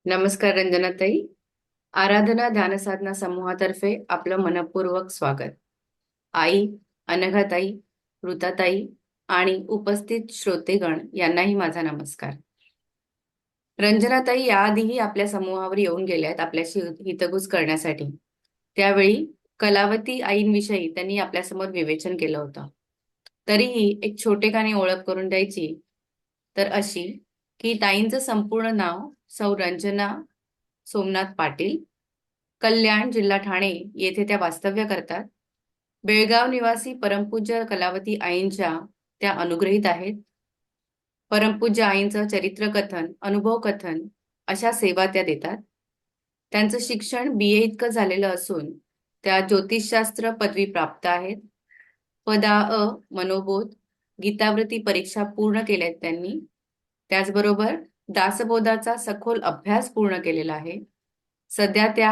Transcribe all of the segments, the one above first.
नमस्कार रंजनाताई. आराधना ध्यानसाधना समूहातर्फे आपलं मनपूर्वक स्वागत. आई, अनघाताई, ऋताताई आणि उपस्थित श्रोतेगण यांनाही माझा नमस्कार. रंजनाताई याआधीही आपल्या समूहावर येऊन गेल्या आहेत आपल्याशी हितगुज करण्यासाठी. त्यावेळी कलावती आईंविषयी त्यांनी आपल्यासमोर विवेचन केलं होतं. तरीही एक छोटेखानी ओळख करून द्यायची तर अशी की ताईंचं संपूर्ण नाव सौ रंजना सोमनाथ पाटील, कल्याण, जिल्हा ठाणे येथे त्या वास्तव्य करतात. बेळगाव निवासी परमपूज्य कलावती आईंच्या त्या अनुग्रहित आहेत. परमपूज्य आईंचं चरित्र कथन, अनुभव कथन अशा सेवा त्या देतात. त्यांचं शिक्षण BA इतकं झालेलं असून त्या ज्योतिषशास्त्र पदवी प्राप्त आहेत. पदा मनोबोध, गीतावृत्ती परीक्षा पूर्ण केल्यात त्यांनी. त्याचबरोबर दासबोधाचा सखोल अभ्यास पूर्ण केलेला आहे. सध्या त्या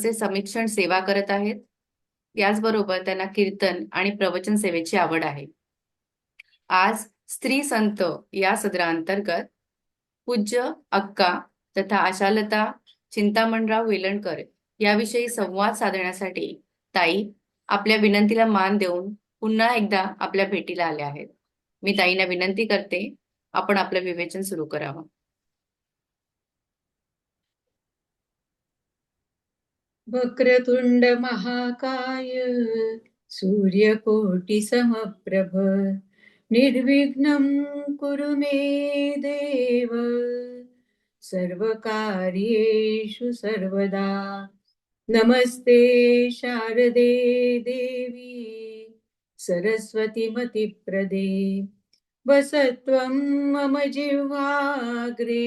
चे समीक्षण सेवा करत आहेत. याचबरोबर त्यांना कीर्तन आणि प्रवचन सेवेची आवड आहे. आज स्त्री संत या सदराअंतर्गत पूज्य अक्का तथा आशालता चिंतामणराव वेलणकर याविषयी संवाद साधण्यासाठी ताई आपल्या विनंतीला मान देऊन पुन्हा एकदा आपल्या भेटीला आल्या आहेत. मी ताईंना विनंती करते, आपण आपलं विवेचन सुरू करावं. वक्रतुंड महाकाय सूर्यकोटि समप्रभ निर्विघ्नं कुरु मे देव सर्वकार्येषु सर्वदा. नमस्ते शारदे देवी सरस्वती मतिप्रदे वसत्वं मम जिह्वाग्रे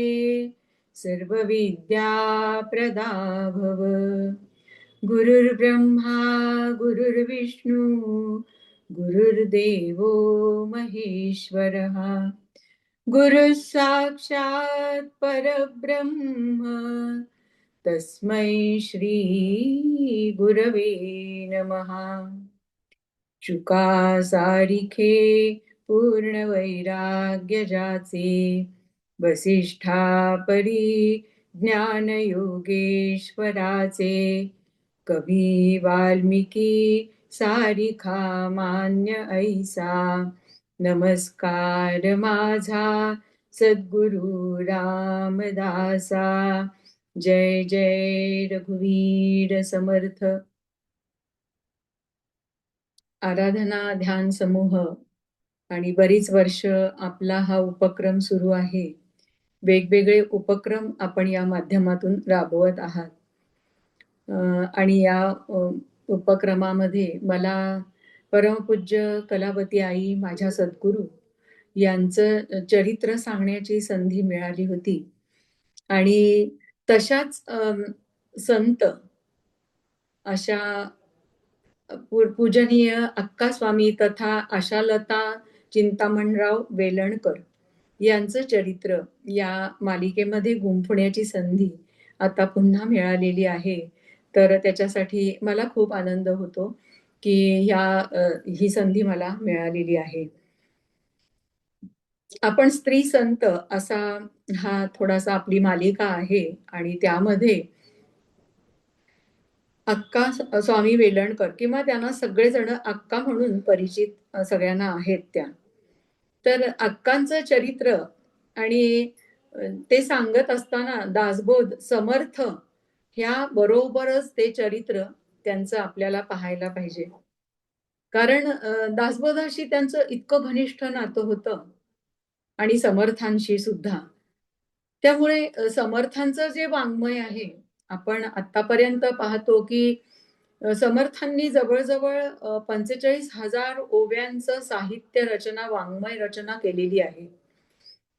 सर्वविद्या प्रदा भव. गुरुर्ब्रह्मा गुरुर्विष्णू गुरुर्देवो महेश्वरः गुरुः साक्षात् परब्रह्म तस्मै श्री गुरवे नमः. चुका सारिखे पूर्ण वैराग्य जाचे वसिष्ठा परी ज्ञान योगेश्वराचे कवी वाल्मिकी सारिखा मान्य ऐसा. नमस्कार माझा सद्गुरु रामदासा. जय जय रघुवीर समर्थ. आराधना ध्यान समूह आणि बरीच वर्ष आपला हा उपक्रम सुरू आहे. वेगवेगळे उपक्रम आपण या माध्यमातून राबवत आहात. आणि या उपक्रमामध्ये मला परमपूज्य कलावती आई माझ्या सद्गुरू यांचं चरित्र सांगण्याची संधी मिळाली होती. आणि तशाच संत अशा पूजनीय अक्का स्वामी तथा आशालता चिंतामणराव वेलणकर यांचं चरित्र या मालिकेमध्ये गुंफण्याची संधी आता पुन्हा मिळालेली आहे. तर त्याच्यासाठी मला खूप आनंद होतो की ही संधी मला मिळालेली आहे. आपण स्त्री संत असा हा थोडासा आपली मालिका आहे आणि त्यामध्ये अक्का स्वामी वेलणकर किंवा त्यांना सगळेजण अक्का म्हणून परिचित सगळ्यांना आहेत त्या. तर अक्कांचं चरित्र आणि ते सांगत असताना दासबोध समर्थ ह्या बरोबरच ते चरित्र त्यांचं आपल्याला पाहायला पाहिजे. कारण दासबोधाशी त्यांचं इतकं घनिष्ठ नातं होतं आणि समर्थांशी सुद्धा. त्यामुळे समर्थांचं जे वाङ्मय आहे, आपण आतापर्यंत पाहतो की समर्थांनी जवळ-जवळ 45,000 ओव्यांचं साहित्य रचना, वाङ्मय रचना केलेली आहे.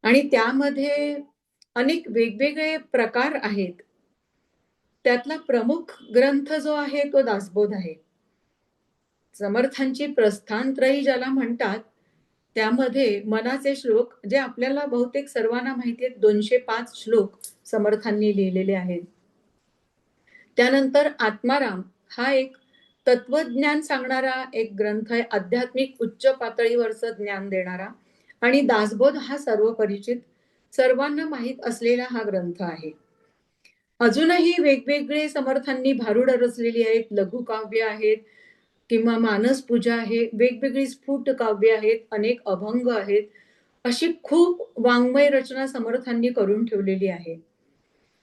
आणि त्यामध्ये अनेक वेगवेगळे प्रकार आहेत. त्यातला प्रमुख ग्रंथ जो आहे तो दासबोध आहे. समर्थांची प्रस्थानत्रयी ज्याला म्हणतात, त्यामध्ये मनाचे श्लोक जे आपल्याला बहुतेक सर्वांना माहिती आहेत, 205 श्लोक समर्थांनी लिहिलेले आहेत. त्यानंतर आत्माराम हा एक तत्वज्ञान सांगणारा एक ग्रंथ आहे, आध्यात्मिक उच्च पातळीवरचं ज्ञान देणारा. आणि दासबोध हा सर्व परिचित सर्वांना माहीत असलेला हा ग्रंथ आहे. अजूनही वेगवेगळे समर्थांनी भारुड रचलेली आहेत, लघुकाव्य आहेत किंवा मानस पूजा आहे, वेगवेगळी स्फुट काव्य आहेत, अनेक अभंग आहेत. अशी खूप वाङ्मय रचना समर्थांनी करून ठेवलेली आहे.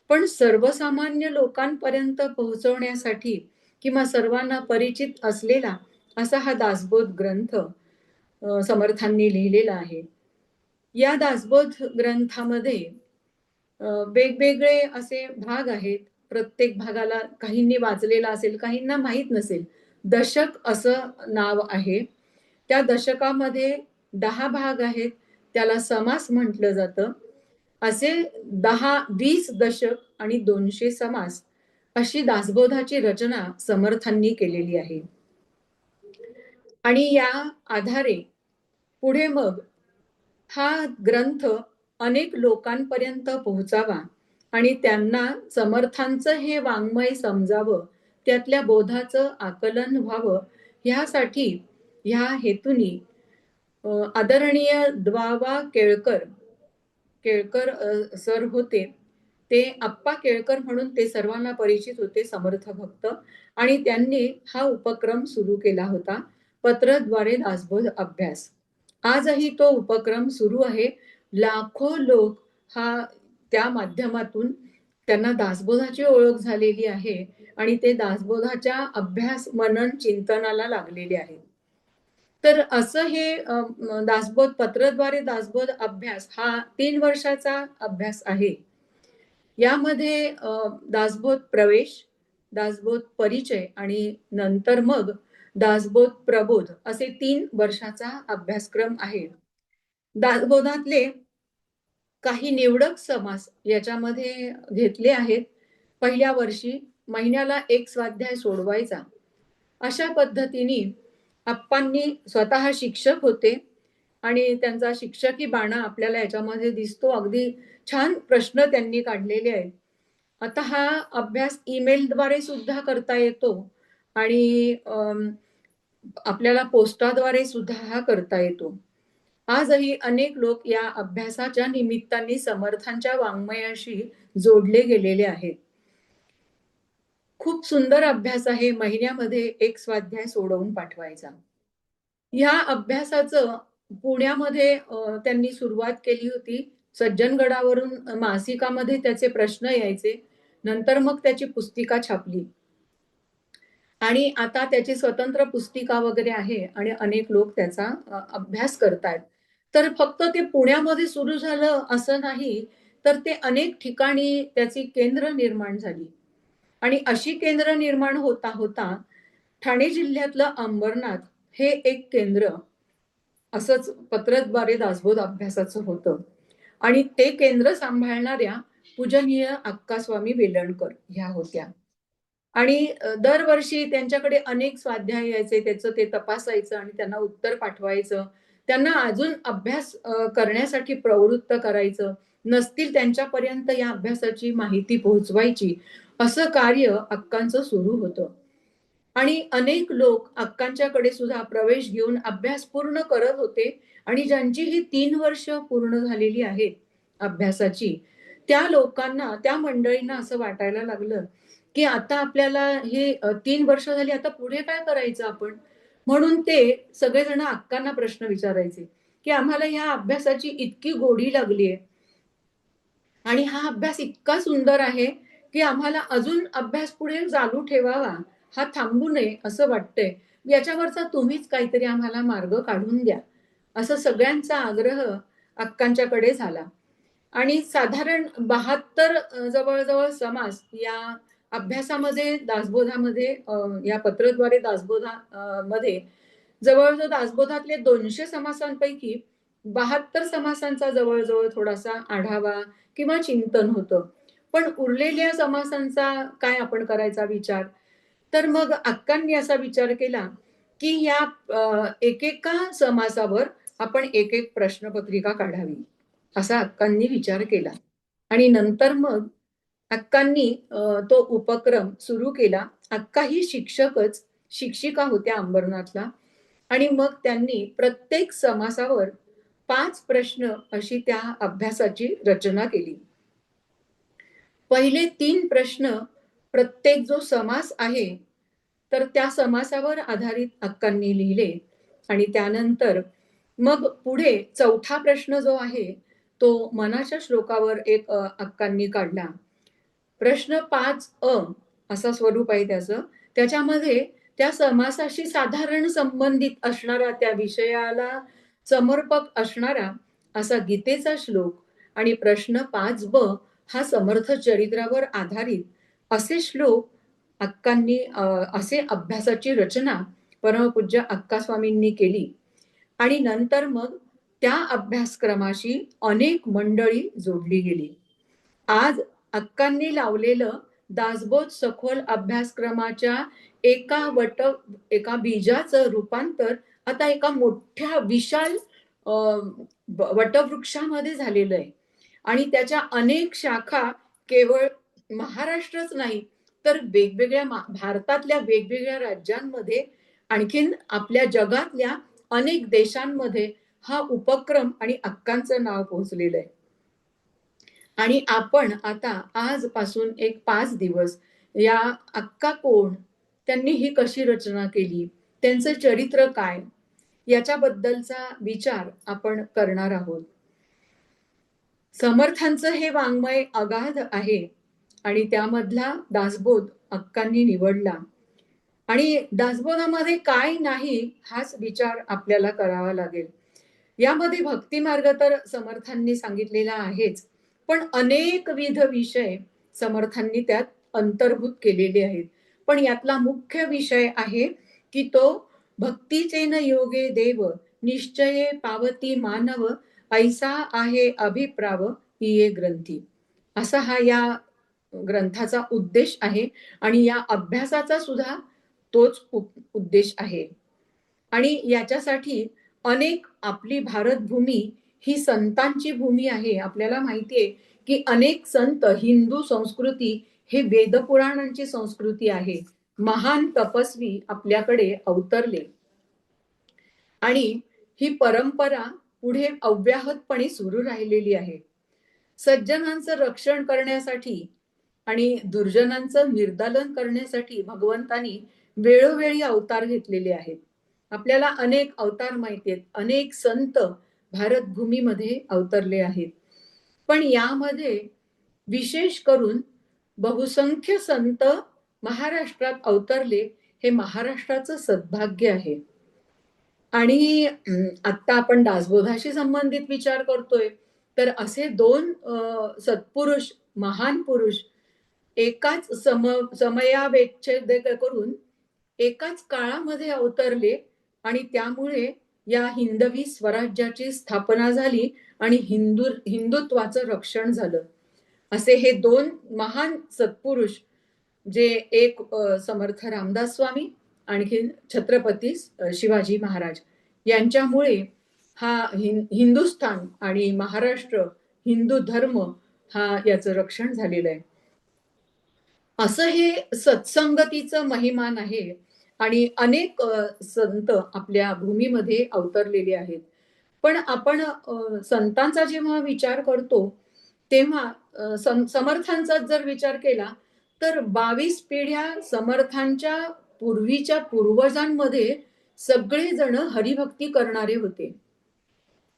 पण सर्वसामान्य लोकांपर्यंत पोहोचवण्यासाठी किंवा सर्वांना परिचित असलेला असा हा दासबोध ग्रंथ समर्थांनी लिहिलेला आहे. या दासबोध ग्रंथामध्ये वेगवेगळे असे भाग आहेत. प्रत्येक भागाला काहींनी वाचलेला असेल, काहींना माहीत नसेल. दशक असं नाव आहे. त्या दशकामध्ये 10 भाग आहेत. त्याला समास म्हटलं जातं. असे 10-20 दशक आणि 200 समास अशी दासबोधाची रचना समर्थांनी केलेली आहे. आणि या आधारे पुढे मग हा ग्रंथ अनेक लोकांपर्यंत पोहोचावा आणि त्यांना समर्थांचं हे वाङ्मय समजावं, त्यातल्या बोधाचं आकलन व्हावं, ह्यासाठी ह्या हेतूनी आदरणीय द्वावा केळकर केळकर सर होते. ते आप्पा केळकर म्हणून ते सर्वांना परिचित होते, समर्थ भक्त. आणि त्यांनी हा उपक्रम सुरू केला होता, पत्रद्वारे दासबोध अभ्यास. आजही तो उपक्रम सुरू आहे. लाखो लोक हा त्या माध्यमातून त्यांना दासबोधाची ओळख झालेली आहे आणि ते दासबोधाच्या अभ्यास, मनन, चिंतनाला लागलेले आहेत. तर असं हे दासबोध पत्रद्वारे दासबोध अभ्यास हा 3 वर्षाचा अभ्यास आहे. यामध्ये दासबोध प्रवेश, दासबोध परिचय आणि नंतर मग दासबोध प्रबोध असे 3 वर्षाचा अभ्यासक्रम आहे. दासबोधातले काही निवडक समास याच्यामध्ये घेतले आहेत. पहिल्या वर्षी महिन्याला 1 स्वाध्याय सोडवायचा. अशा पद्धतीने आप्पांनी स्वतः शिक्षक होते आणि त्यांचा शिक्षकी बाणा आपल्याला याच्यामध्ये दिसतो. अगदी छान प्रश्न त्यांनी काढलेले आहेत. आता हा अभ्यास ईमेलद्वारे सुद्धा करता येतो आणि आपल्याला पोस्टाद्वारे सुद्धा हा करता येतो. आजही अनेक लोक या अभ्यासाच्या निमित्ताने समर्थांच्या वाङ्मयाशी जोडले गेलेले आहेत. खूप सुंदर अभ्यास आहे. महिन्यामध्ये 1 स्वाध्याय सोडवून पाठवायचा. ह्या अभ्यासाचं पुण्यामध्ये त्यांनी सुरुवात केली होती. सज्जनगडावरून मासिकामध्ये त्याचे प्रश्न यायचे. नंतर मग त्याची पुस्तिका छापली. आणि आता त्याची स्वतंत्र पुस्तिका वगैरे आहे आणि अनेक लोक त्याचा अभ्यास करतायत. तर फक्त ते पुण्यामध्ये सुरू झालं असं नाही, तर ते अनेक ठिकाणी त्याची केंद्र निर्माण झाली. आणि अशी केंद्र निर्माण होता होता ठाणे जिल्ह्यातलं अंबरनाथ हे एक केंद्र असंच पत्रद्वारे दासबोध अभ्यासाचं होतं. आणि ते केंद्र सांभाळणाऱ्या पूजनीय अक्कास्वामी वेलणकर ह्या होत्या. आणि दरवर्षी त्यांच्याकडे अनेक स्वाध्याय यायचे. त्याचं ते तपासायचं आणि त्यांना उत्तर पाठवायचं. त्यांना अजून अभ्यास करण्यासाठी प्रवृत्त करायचं. नसतील त्यांच्यापर्यंत या अभ्यासाची माहिती पोहोचवायची. असं कार्य अक्कांचं सुरू होतं. आणि अनेक लोक अक्कांच्याकडे सुद्धा प्रवेश घेऊन अभ्यास पूर्ण करत होते आणि ज्यांची ही 3 वर्ष पूर्ण झालेली आहेत अभ्यासाची, त्या लोकांना, त्या मंडळींना असं वाटायला लागलं, की आता आपल्याला हे 3 वर्ष झाली, आता पुढे काय करायचं आपण? म्हणून ते सगळेजण अक्कांना प्रश्न विचारायचे, की आम्हाला ह्या अभ्यासाची इतकी गोडी लागलीये आणि हा अभ्यास इतका सुंदर आहे, की आम्हाला अजून अभ्यास पुढे चालू ठेवावा, हा थांबू नये असं वाटतंय. याच्यावरचा तुम्हीच काहीतरी आम्हाला मार्ग काढून द्या. असं सगळ्यांचा आग्रह अक्कांच्याकडे झाला. आणि साधारण 72 जवळ-जवळ समास या अभ्यासामध्ये, दासबोधामध्ये या पत्रद्वारे मध्ये जवळ-जवळ दासबोधातले 200 समासांपैकी 72 समासांचा जवळ-जवळ थोडासा आढावा किंवा चिंतन होतं. पण उरलेल्या समासांचा काय आपण करायचा विचार? तर मग अक्कांनी असा विचार केला, की या एकेका समासावर आपण एक-एक प्रश्नपत्रिका काढावी. असा अक्कांनी विचार केला. आणि नंतर मग अक्कांनी तो उपक्रम सुरू केला. अक्का ही शिक्षकच, शिक्षिका होत्या अंबरनाथला. आणि मग त्यांनी प्रत्येक समासावर 5 प्रश्न अशी त्या अभ्यासाची रचना केली. पहिले 3 प्रश्न प्रत्येक जो समास आहे, तर त्या समासावर आधारित अक्कांनी लिहिले आणि त्यानंतर मग पुढे 4था प्रश्न जो आहे, तो मनाच्या श्लोकावर एक अक्कांनी काढला. प्रश्न 5 असा स्वरूप आहे त्याचं. त्याच्यामध्ये त्या समासाशी साधारण संबंधित असणारा, त्या विषयाला समर्पक असणारा असा गीतेचा श्लोक आणि प्रश्न 5 हा समर्थ चरित्रावर आधारित असे श्लोक अक्कांनी असे अभ्यासाची रचना परमपूज्य अक्का स्वामींनी केली आणि नंतर मग त्या अभ्यासक्रमाशी अनेक मंडळी जोडली गेली. आज अक्कांनी लावलेलं दासबोध सखोल अभ्यासक्रमाच्या एका बीजाचं रूपांतर आता एका मोठ्या विशाल वटवृक्षामध्ये झालेलं आहे आणि त्याच्या अनेक शाखा केवळ महाराष्ट्रच नाही तर वेगवेगळ्या भारतातल्या वेगवेगळ्या राज्यांमध्ये, आणखीन आपल्या जगातल्या अनेक देशांमध्ये हा उपक्रम आणि अक्कांचं नाव पोहोचलेलं आहे. आणि आपण आता आजपासून एक 5 दिवस या अक्का कोण, त्यांनी ही कशी रचना केली, त्यांचं चरित्र काय, याच्याबद्दलचा विचार आपण करणार आहोत. समर्थांचं हे वाङ्मय अगाध आहे आणि त्यामधला दासबोध अक्कांनी निवडला आणि दासबोधामध्ये काय नाही हाच विचार आपल्याला करावा लागेल. यामध्ये भक्ती मार्ग तर समर्थांनी सांगितलेला आहेच, पण अनेकविध विषय समर्थांनी त्यात अंतर्भूत केलेले आहेत. पण यातला मुख्य विषय आहे की तो भक्तीचेन योगे देव निश्चये पावती मानव ऐसा आहे अभिप्राव ये ग्रंथी, असा हा या ग्रंथाचा उद्देश आहे आणि या अभ्यासाचा सुद्धा तोच उद्देश आहे. आणि याच्यासाठी अनेक आपली भारतभूमी ही संतांची भूमी आहे. आपल्याला माहितीये की अनेक संत, हिंदू संस्कृती हे वेदपुराणांची संस्कृती आहे. महान तपस्वी आपल्याकडे अवतरले आणि ही परंपरा पुढे अव्याहतपणे सुरू राहिलेली आहे. सज्जनांचं रक्षण करण्यासाठी आणि दुर्जनांचं निर्दालन करण्यासाठी भगवंतानी वेळोवेळी अवतार घेतलेले आहेत. आपल्याला अनेक अवतार माहिती आहेत, अनेक संत भारतभूमीमध्ये अवतरले आहेत. पण यामध्ये विशेष करून बहुसंख्य संत महाराष्ट्रात अवतरले, हे महाराष्ट्राचं सद्भाग्य आहे. आणि आता आपण दासबोधाशी संबंधित विचार करतोय, तर असे 2 सत्पुरुष, महान पुरुष एकाच समयावेच्छेद करून एकाच काळामध्ये अवतरले आणि त्यामुळे या हिंदवी स्वराज्याची स्थापना झाली आणि हिंदुत्वाचं रक्षण झालं. असे हे 2 महान सत्पुरुष, जे एक समर्थ रामदास स्वामी, आणखी छत्रपती शिवाजी महाराज, यांच्यामुळे हा हिंदुस्थान आणि महाराष्ट्र, हिंदू धर्म हा याचं रक्षण झालेलं आहे. असं हे सत्संगतीचं महिमान आहे आणि अनेक संत आपल्या भूमीमध्ये अवतरलेले आहेत. पण आपण संतांचा जेव्हा विचार करतो तेव्हा समर्थांचा जर विचार केला तर 22 पिढ्या समर्थांच्या पूर्वीच्या पूर्वजांमध्ये सगळेजण हरिभक्ती करणारे होते.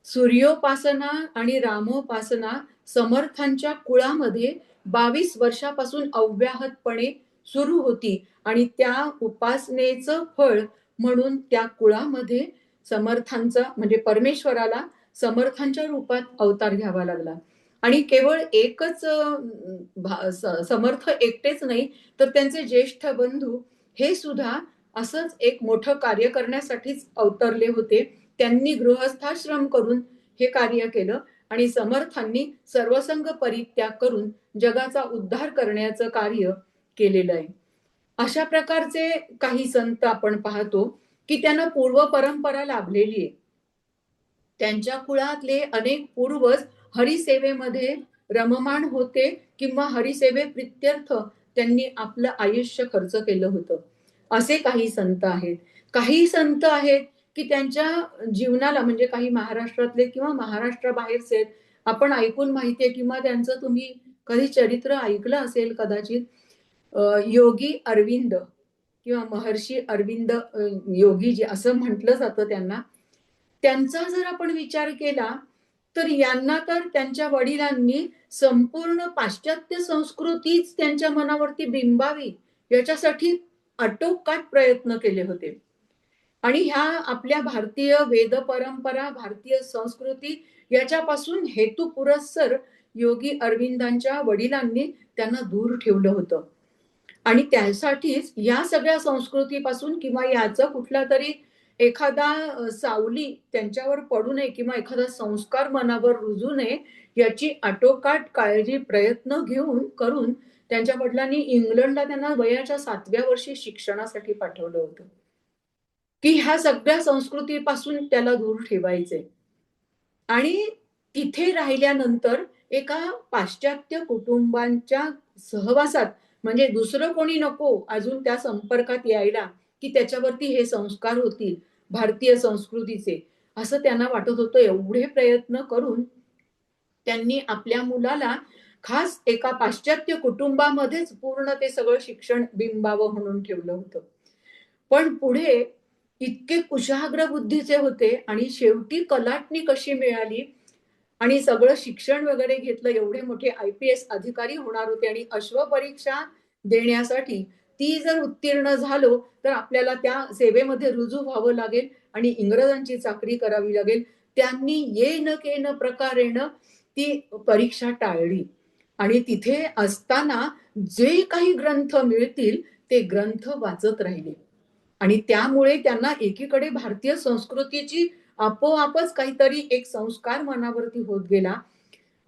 सूर्योपासना आणि रामोपासना समर्थांच्या कुळामध्ये 22 वर्षापासून अव्याहतपणे सुरू होती आणि त्या उपासनेचं फळ म्हणून त्या कुळामध्ये समर्थांचा म्हणजे परमेश्वराला समर्थांच्या रूपात अवतार घ्यावा लागला. आणि केवळ एकच समर्थ एकटेच नाही, तर त्यांचे ज्येष्ठ बंधू हे सुद्धा असंच एक मोठं कार्य करण्यासाठीच अवतरले होते. त्यांनी गृहस्थाश्रम करून हे कार्य केलं आणि समर्थांनी सर्वसंग परित्याग करून जगाचा उद्धार करण्याचं कार्य केलेलं आहे. अशा प्रकारचे काही संत आपण पाहतो की त्यांना पूर्व परंपरा लाभलेली आहे. त्यांच्या कुळातले अनेक पूर्वज हरिसेवेमध्ये रममाण होते किंवा हरिसेवे प्रित्यर्थ त्यांनी आपलं आयुष्य खर्च केलं होतं. असे काही संत आहेत. काही संत आहेत की त्यांच्या जीवनाला, म्हणजे काही महाराष्ट्रातले किंवा महाराष्ट्राबाहेरचे आपण ऐकून माहितीये किंवा त्यांचं तुम्ही कधी चरित्र ऐकलं असेल कदाचित, योगी अरविंद किंवा महर्षी अरविंद योगी जे असं म्हटलं जातं त्यांना. त्यांचा जर आपण विचार केला तर यांना तर त्यांच्या वडिलांनी संपूर्ण पाश्चात्य संस्कृतीच त्यांच्या मनावरती बिंबावी याच्यासाठी आटोकाट प्रयत्न केले होते. आणि ह्या आपल्या भारतीय वेद परंपरा, भारतीय संस्कृती याच्यापासून हेतुपुरस्सर योगी अरविंदांच्या वडिलांनी त्यांना दूर ठेवलं होतं. आणि त्यासाठीच या सगळ्या संस्कृतीपासून किंवा याचं कुठला तरी एखादा सावली त्यांच्यावर पडू नये किंवा एखादा संस्कार मनावर रुजू नये याची आटोकाट काळजी प्रयत्न घेऊन करून त्यांच्या वडिलांनी इंग्लंडला त्यांना वयाच्या 7व्या वर्षी शिक्षणासाठी पाठवलं होतं, की ह्या सगळ्या संस्कृतीपासून त्याला दूर ठेवायचे. आणि तिथे राहिल्यानंतर एका पाश्चात्य कुटुंबांच्या सहवासात, म्हणजे दुसरं कोणी नको अजून त्या संपर्कात यायला, की त्याच्यावरती हे संस्कार होतील भारतीय संस्कृतीचे, असं त्यांना वाटत होतं. एवढे प्रयत्न करून त्यांनी आपल्या मुलाला खास एका पाश्चात्य कुटुंबामध्येच पूर्ण ते सगळं शिक्षण बिंबावं म्हणून ठेवलं होतं. पण पुढे इतके कुशाग्र बुद्धीचे होते आणि शेवटी कलाटणी कशी मिळाली आणि सगळं शिक्षण वगैरे घेतलं, एवढे मोठे IPS अधिकारी होणार होते आणि अश्वपरीक्षा देण्यासाठी ती जर उत्तीर्ण झालो तर आपल्याला त्या सेवेमध्ये रुजू व्हावं लागेल आणि इंग्रजांची चाकरी करावी लागेल. त्यांनी येन केन प्रकारेण ती परीक्षा टाळली आणि तिथे असताना जे काही ग्रंथ मिळतील ते ग्रंथ वाचत राहिले. आणि त्यामुळे त्यांना एकीकडे भारतीय संस्कृतीची आपोआपच काहीतरी एक संस्कार मनावरती होत गेला.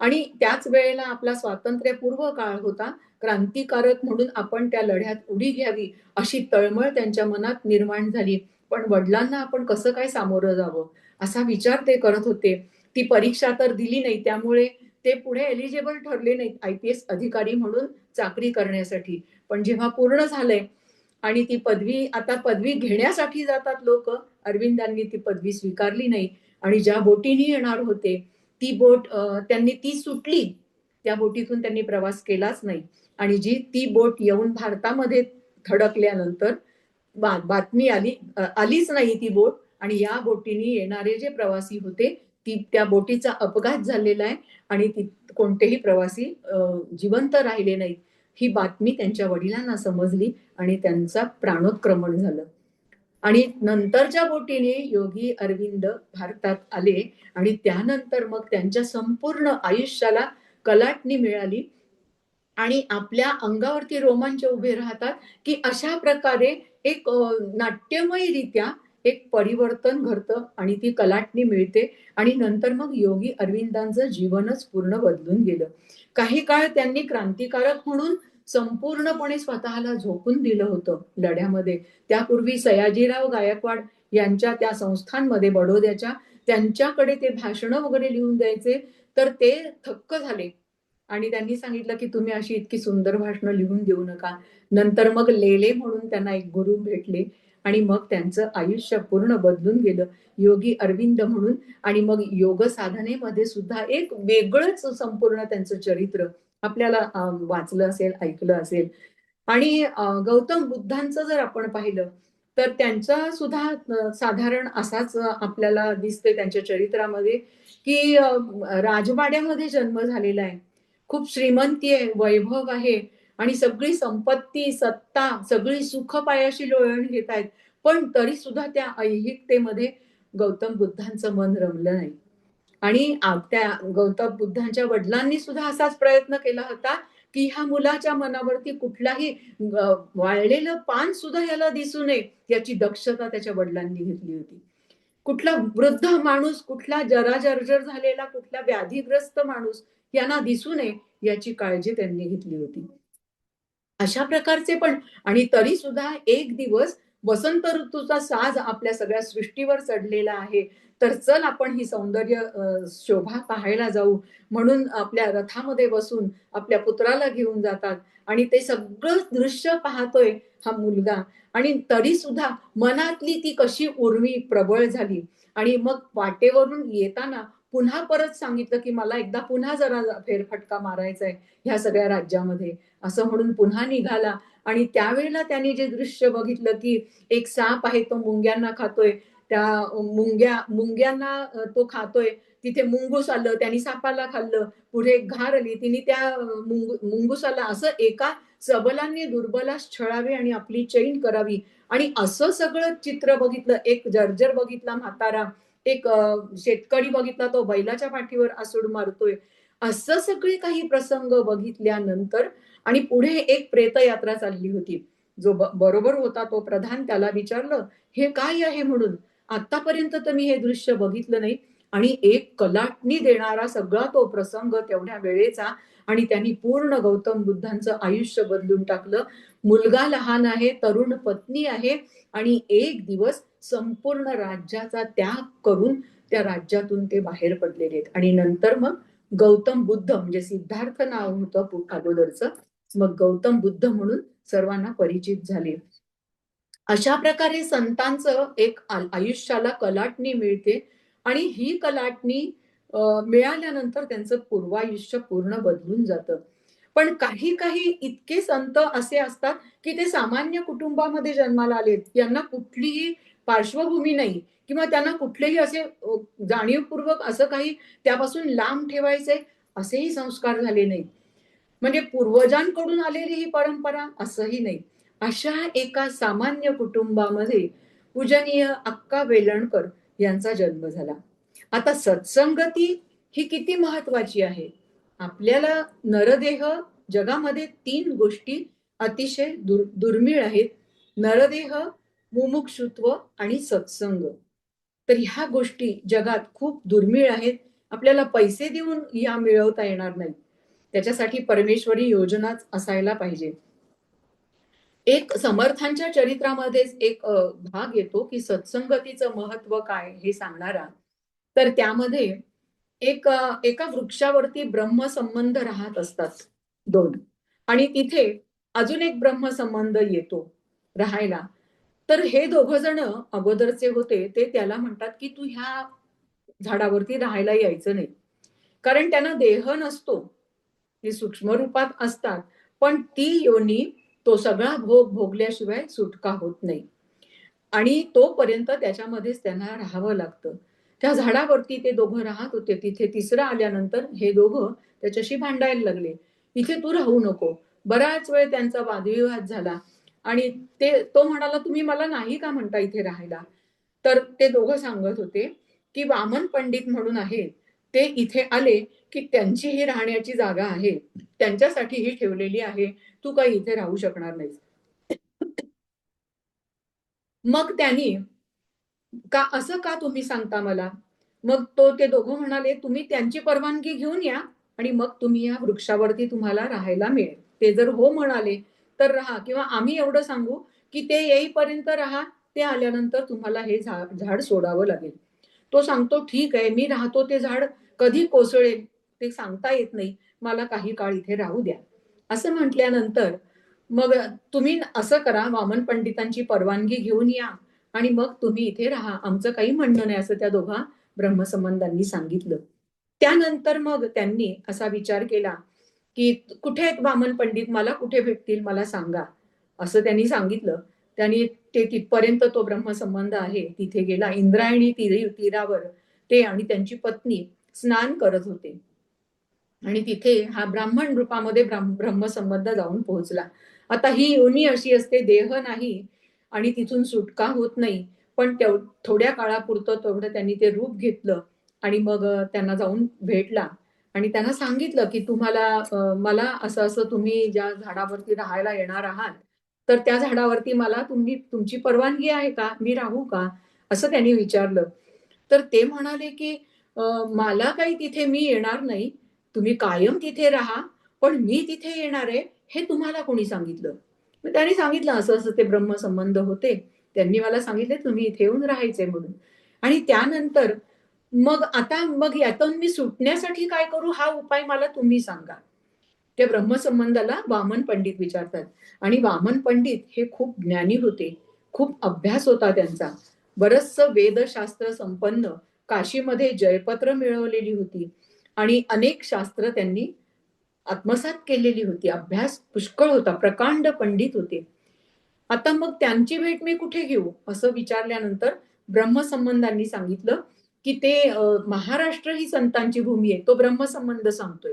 आणि त्याच वेळेला आपला स्वातंत्र्यपूर्व काळ होता. क्रांतिकारक म्हणून आपण त्या लढ्यात उडी घ्यावी अशी तळमळ त्यांच्या मनात निर्माण झाली. पण वडिलांना आपण कसं काय सामोरं जावं असा विचार ते करत होते. ती परीक्षा तर दिली नाही, त्यामुळे ते पुढे एलिजिबल ठरले नाहीत IPS अधिकारी म्हणून चाकरी करण्यासाठी. पण जेव्हा पूर्ण झालंय आणि ती पदवी, आता पदवी घेण्यासाठी जातात लोक, अरविंदांनी ती पदवी स्वीकारली नाही आणि ज्या बोटीने येणार होते ती बोट त्यांनी ती सुटली, त्या बोटीतून त्यांनी प्रवास केलाच नाही. आणि जी ती बोट येऊन भारतामध्ये थडकल्यानंतर बातमी आलीच नाही ती बोट. आणि या बोटीने येणारे जे प्रवासी होते त्या बोटीचा अपघात झालेला आहे आणि कोणतेही प्रवासी जिवंत राहिले नाहीत, ही बातमी त्यांच्या वडिलांना समजली आणि त्यांचा प्राणोत्क्रमण झालं. आणि नंतरच्या बोटीने योगी अरविंद भारतात आले आणि त्यानंतर मग त्यांच्या संपूर्ण आयुष्याला कलाटणी मिळाली आणि आपल्या अंगावरती रोमांच उभे राहतात, की अशा प्रकारे एक नाट्यमयरित्या एक परिवर्तन घडतं आणि ती कलाटणी मिळते आणि नंतर मग योगी अरविंदांचं जीवनच पूर्ण बदलून गेलं. काही काळ त्यांनी क्रांतिकारक म्हणून संपूर्णपणे स्वतःला झोकून दिलं होतं लढ्यामध्ये. त्यापूर्वी सयाजीराव गायकवाड यांच्या त्या संस्थांमध्ये बडोद्याच्या, त्यांच्याकडे ते भाषणं वगैरे लिहून द्यायचे, तर ते थक्क झाले आणि त्यांनी सांगितलं की तुम्ही अशी इतकी सुंदर भाषणं लिहून देऊ नका. नंतर मग लेले म्हणून त्यांना एक गुरु भेटले आणि मग त्यांचं आयुष्य पूर्ण बदलून गेलं योगी अरविंद म्हणून. आणि मग योग साधनेमध्ये सुद्धा एक वेगळंच संपूर्ण त्यांचं चरित्र आपल्याला वाचलं असेल, ऐकलं असेल. आणि गौतम बुद्धांचं जर आपण पाहिलं तर त्यांचा सुद्धा साधारण असाच आपल्याला दिसतोय त्यांच्या चरित्रामध्ये, की राजवाड्यामध्ये जन्म झालेला आहे, खूप श्रीमंती आहे, वैभव आहे आणि सगळी संपत्ती, सत्ता, सगळी सुख पायाशी लोळण घेत आहेत. पण तरी सुद्धा त्या ऐहिकतेमध्ये गौतम बुद्धांचं मन रमलं नाही. आणि त्या गौतम बुद्धांच्या वडिलांनी सुद्धा असाच प्रयत्न केला होता, की ह्या मुलाच्या मनावरती कुठलाही वाळलेलं पान सुद्धा याला दिसू नये याची दक्षता त्याच्या वडिलांनी घेतली होती. कुठला वृद्ध माणूस, कुठला जराजर्जर झालेला, कुठला व्याधीग्रस्त माणूस यांना दिसू नये याची काळजी त्यांनी घेतली होती. अशा प्रकारचे पण. आणि तरी सुद्धा एक दिवस वसंत ऋतूचा साज आपल्या सगळ्या सृष्टीवर चढलेला आहे, तर चल आपण ही सौंदर्य शोभा पाहायला जाऊ म्हणून आपल्या रथामध्ये बसून आपल्या पुत्राला घेऊन जातात आणि ते सगळं दृश्य पाहतोय हा मुलगा. आणि तरी सुद्धा मनातली ती कशी उर्मी प्रबळ झाली आणि मग वाटेवरून येताना पुन्हा परत सांगितलं की मला एकदा पुन्हा जरा फेरफटका मारायचा आहे ह्या सगळ्या राज्यामध्ये, असं म्हणून पुन्हा निघाला. आणि त्यावेळेला त्यांनी जे दृश्य बघितलं की एक साप आहे तो मुंग्यांना खातोय, त्या मुंग्यांना तो खातोय, तिथे मुंगूस आलं, त्यांनी सापाला खाल्लं, पुढे एक घार आली, तिने त्या मुंगुसाला असं एका सबलांनी दुर्बलास छळावे आणि आपली चैन करावी, आणि असं सगळं चित्र बघितलं. एक जर्जर बघितला म्हातारा, एक शेतकरी बघितला तो बैलाच्या पाठीवर आसूड मारतोय, असं सगळे काही प्रसंग बघितल्यानंतर, आणि पुढे एक प्रेतयात्रा चालली होती. जो बरोबर होता तो प्रधान, त्याला विचारलं हे काय आहे म्हणून, आतापर्यंत तर मी हे दृश्य बघितलं नाही. आणि एक कलाटणी देणारा सगळा तो प्रसंग तेवढ्या वेळेचा, आणि त्यांनी पूर्ण गौतम बुद्धांचं आयुष्य बदलून टाकलं. मुलगा लहान आहे, तरुण पत्नी आहे, आणि एक दिवस संपूर्ण राज्याचा त्याग करून त्या राज्यातून ते बाहेर पडलेले आहेत. आणि नंतर मग गौतम बुद्ध, म्हणजे सिद्धार्थ नाव होतं अगोदरचं, मग गौतम बुद्ध म्हणून सर्वांना परिचित झाले. अशा प्रकारे संतांचं एक आयुष्याला कलाटणी मिळते, आणि ही कलाटणी मिळाल्यानंतर त्यांचं पूर्वायुष्य पूर्ण बदलून जातं. पण काही काही इतके संत असे असतात की ते सामान्य कुटुंबामध्ये जन्माला आलेत, यांना कुठलीही पार्श्वभूमी नाही, किंवा त्यांना कुठलेही असे जाणीवपूर्वक असं काही त्यापासून लांब ठेवायचे असेही संस्कार झाले नाहीत. म्हणजे पूर्वजांकडून आलेली ही परंपरा असंही नाही. अशा एका सामान्य कुटुंबामध्ये पूजनीय अक्का वेलणकर यांचा जन्म झाला. आता सत्संगती ही किती महत्वाची आहे. आपल्याला नरदेह, जगामध्ये 3 गोष्टी अतिशय दुर्मिळ आहेत: नरदेह, मुमुक्षुत्व आणि सत्संग. तर ह्या गोष्टी जगात खूप दुर्मिळ आहेत. आपल्याला पैसे देऊन या मिळवता येणार नाही. त्याच्यासाठी परमेश्वरी योजनाच असायला पाहिजे. एक समर्थांच्या चरित्रामध्येच एक भाग येतो की सत्संगतीचं महत्व काय हे सांगणारा. तर त्यामध्ये एका वृक्षावरती ब्रह्मसंबंध राहत असतात 2, आणि तिथे अजून एक ब्रह्मसंबंध येतो राहायला. तर हे दोघं जण अगोदरचे होते, ते त्याला म्हणतात की तू ह्या झाडावरती राहायला यायचं नाही, कारण त्यांना देह नसतो, ते सूक्ष्म रूपात असतात, पण ती योनी, तो सगळा भोग भोगल्याशिवाय सुटका होत नाही, आणि तोपर्यंत त्याच्यामध्येच त्यांना राहावं लागतं. त्या झाडावरती ते दोघं राहत होते. तिथे तिसरं आल्यानंतर हे दोघं त्याच्याशी भांडायला लागले, इथे तू राहू नको. बराच वेळ त्यांचा वादविवाद झाला, आणि तो म्हणाला तुम्ही मला नाही का म्हणता इथे राहायला. तर ते दोघं सांगत होते की वामन पंडित म्हणून आहेत, ते इथे आले की त्यांची ही राहण्याची जागा आहे, त्यांच्यासाठी ही ठेवलेली आहे, तू काही इथे राहू शकणार नाहीस. मग त्यांनी का असं का तुम्ही सांगता मला. मग ते दोघं म्हणाले तुम्ही त्यांची परवानगी घेऊन या, आणि मग तुम्ही या वृक्षावरती तुम्हाला राहायला मिळेल. ते जर हो म्हणाले तर राहा, किंवा आम्ही एवढं सांगू की ते येईपर्यंत राहा, ते आल्यानंतर तुम्हाला हे झाड सोडावं लागेल. तो सांगतो ठीक आहे, मी राहतो, ते झाड कधी कोसळेल ते सांगता येत नाही, मला काही काळ इथे राहू द्या. असं म्हटल्यानंतर मग तुम्ही असं करा, वामन पंडितांची परवानगी घेऊन या आणि मग तुम्ही इथे राहा, आमचं काही म्हणणं नाही, असं त्या दोघा ब्रह्मसंबंधांनी सांगितलं. त्यानंतर मग त्यांनी असा विचार केला की कुठे आहेत वामन पंडित, मला कुठे भेटतील, मला सांगा, असं त्यांनी सांगितलं. त्यांनी ते तिथपर्यंत तो ब्रह्मसंबंध आहे तिथे गेला. इंद्रायणी तीरावर ते आणि त्यांची पत्नी स्नान करत होते, आणि तिथे हा ब्राह्मण रूपामध्ये ब्रह्मसंबंध जाऊन पोहोचला. आता ही योनी अशी असते, देह नाही आणि तिथून सुटका होत नाही, पण थोड्या काळापुरतं तेवढं त्यांनी ते रूप घेतलं, आणि मग त्यांना जाऊन भेटला आणि त्यांना सांगितलं की तुम्हाला मला असं असं तुम्ही ज्या झाडावरती राहायला येणार आहात, तर त्या झाडावरती मला तुमची परवानगी आहे का, मी राहू का, असं त्यांनी विचारलं. तर ते म्हणाले की मला काही तिथे मी येणार नाही, तुम्ही कायम तिथे राहा, पण मी तिथे येणार आहे हे तुम्हाला कोणी सांगितलं. मग त्यांनी सांगितलं असं असं ते ब्रह्मसंबंध होते, त्यांनी मला सांगितले तुम्ही इथे येऊन राहायचे म्हणून. आणि त्यानंतर मग यातून मी सुटण्यासाठी काय करू, हा उपाय मला तुम्ही सांगा. त्या ब्रह्मसंबंधाला वामन पंडित विचारतात, आणि वामन पंडित हे खूप ज्ञानी होते, खूप अभ्यास होता त्यांचा, बरचसं वेदशास्त्र संपन्न काशीमध्ये जयपत्र मिळवलेली होती आणि अनेक शास्त्र त्यांनी आत्मसात केलेली होती. अभ्यास पुष्कळ होता, प्रकांड पंडित होते. आता मग त्यांची भेट मी कुठे घेऊ असं विचारल्यानंतर ब्रह्मसंबंधांनी सांगितलं की ते महाराष्ट्र ही संतांची भूमी आहे. तो ब्रह्मसंबंध सांगतोय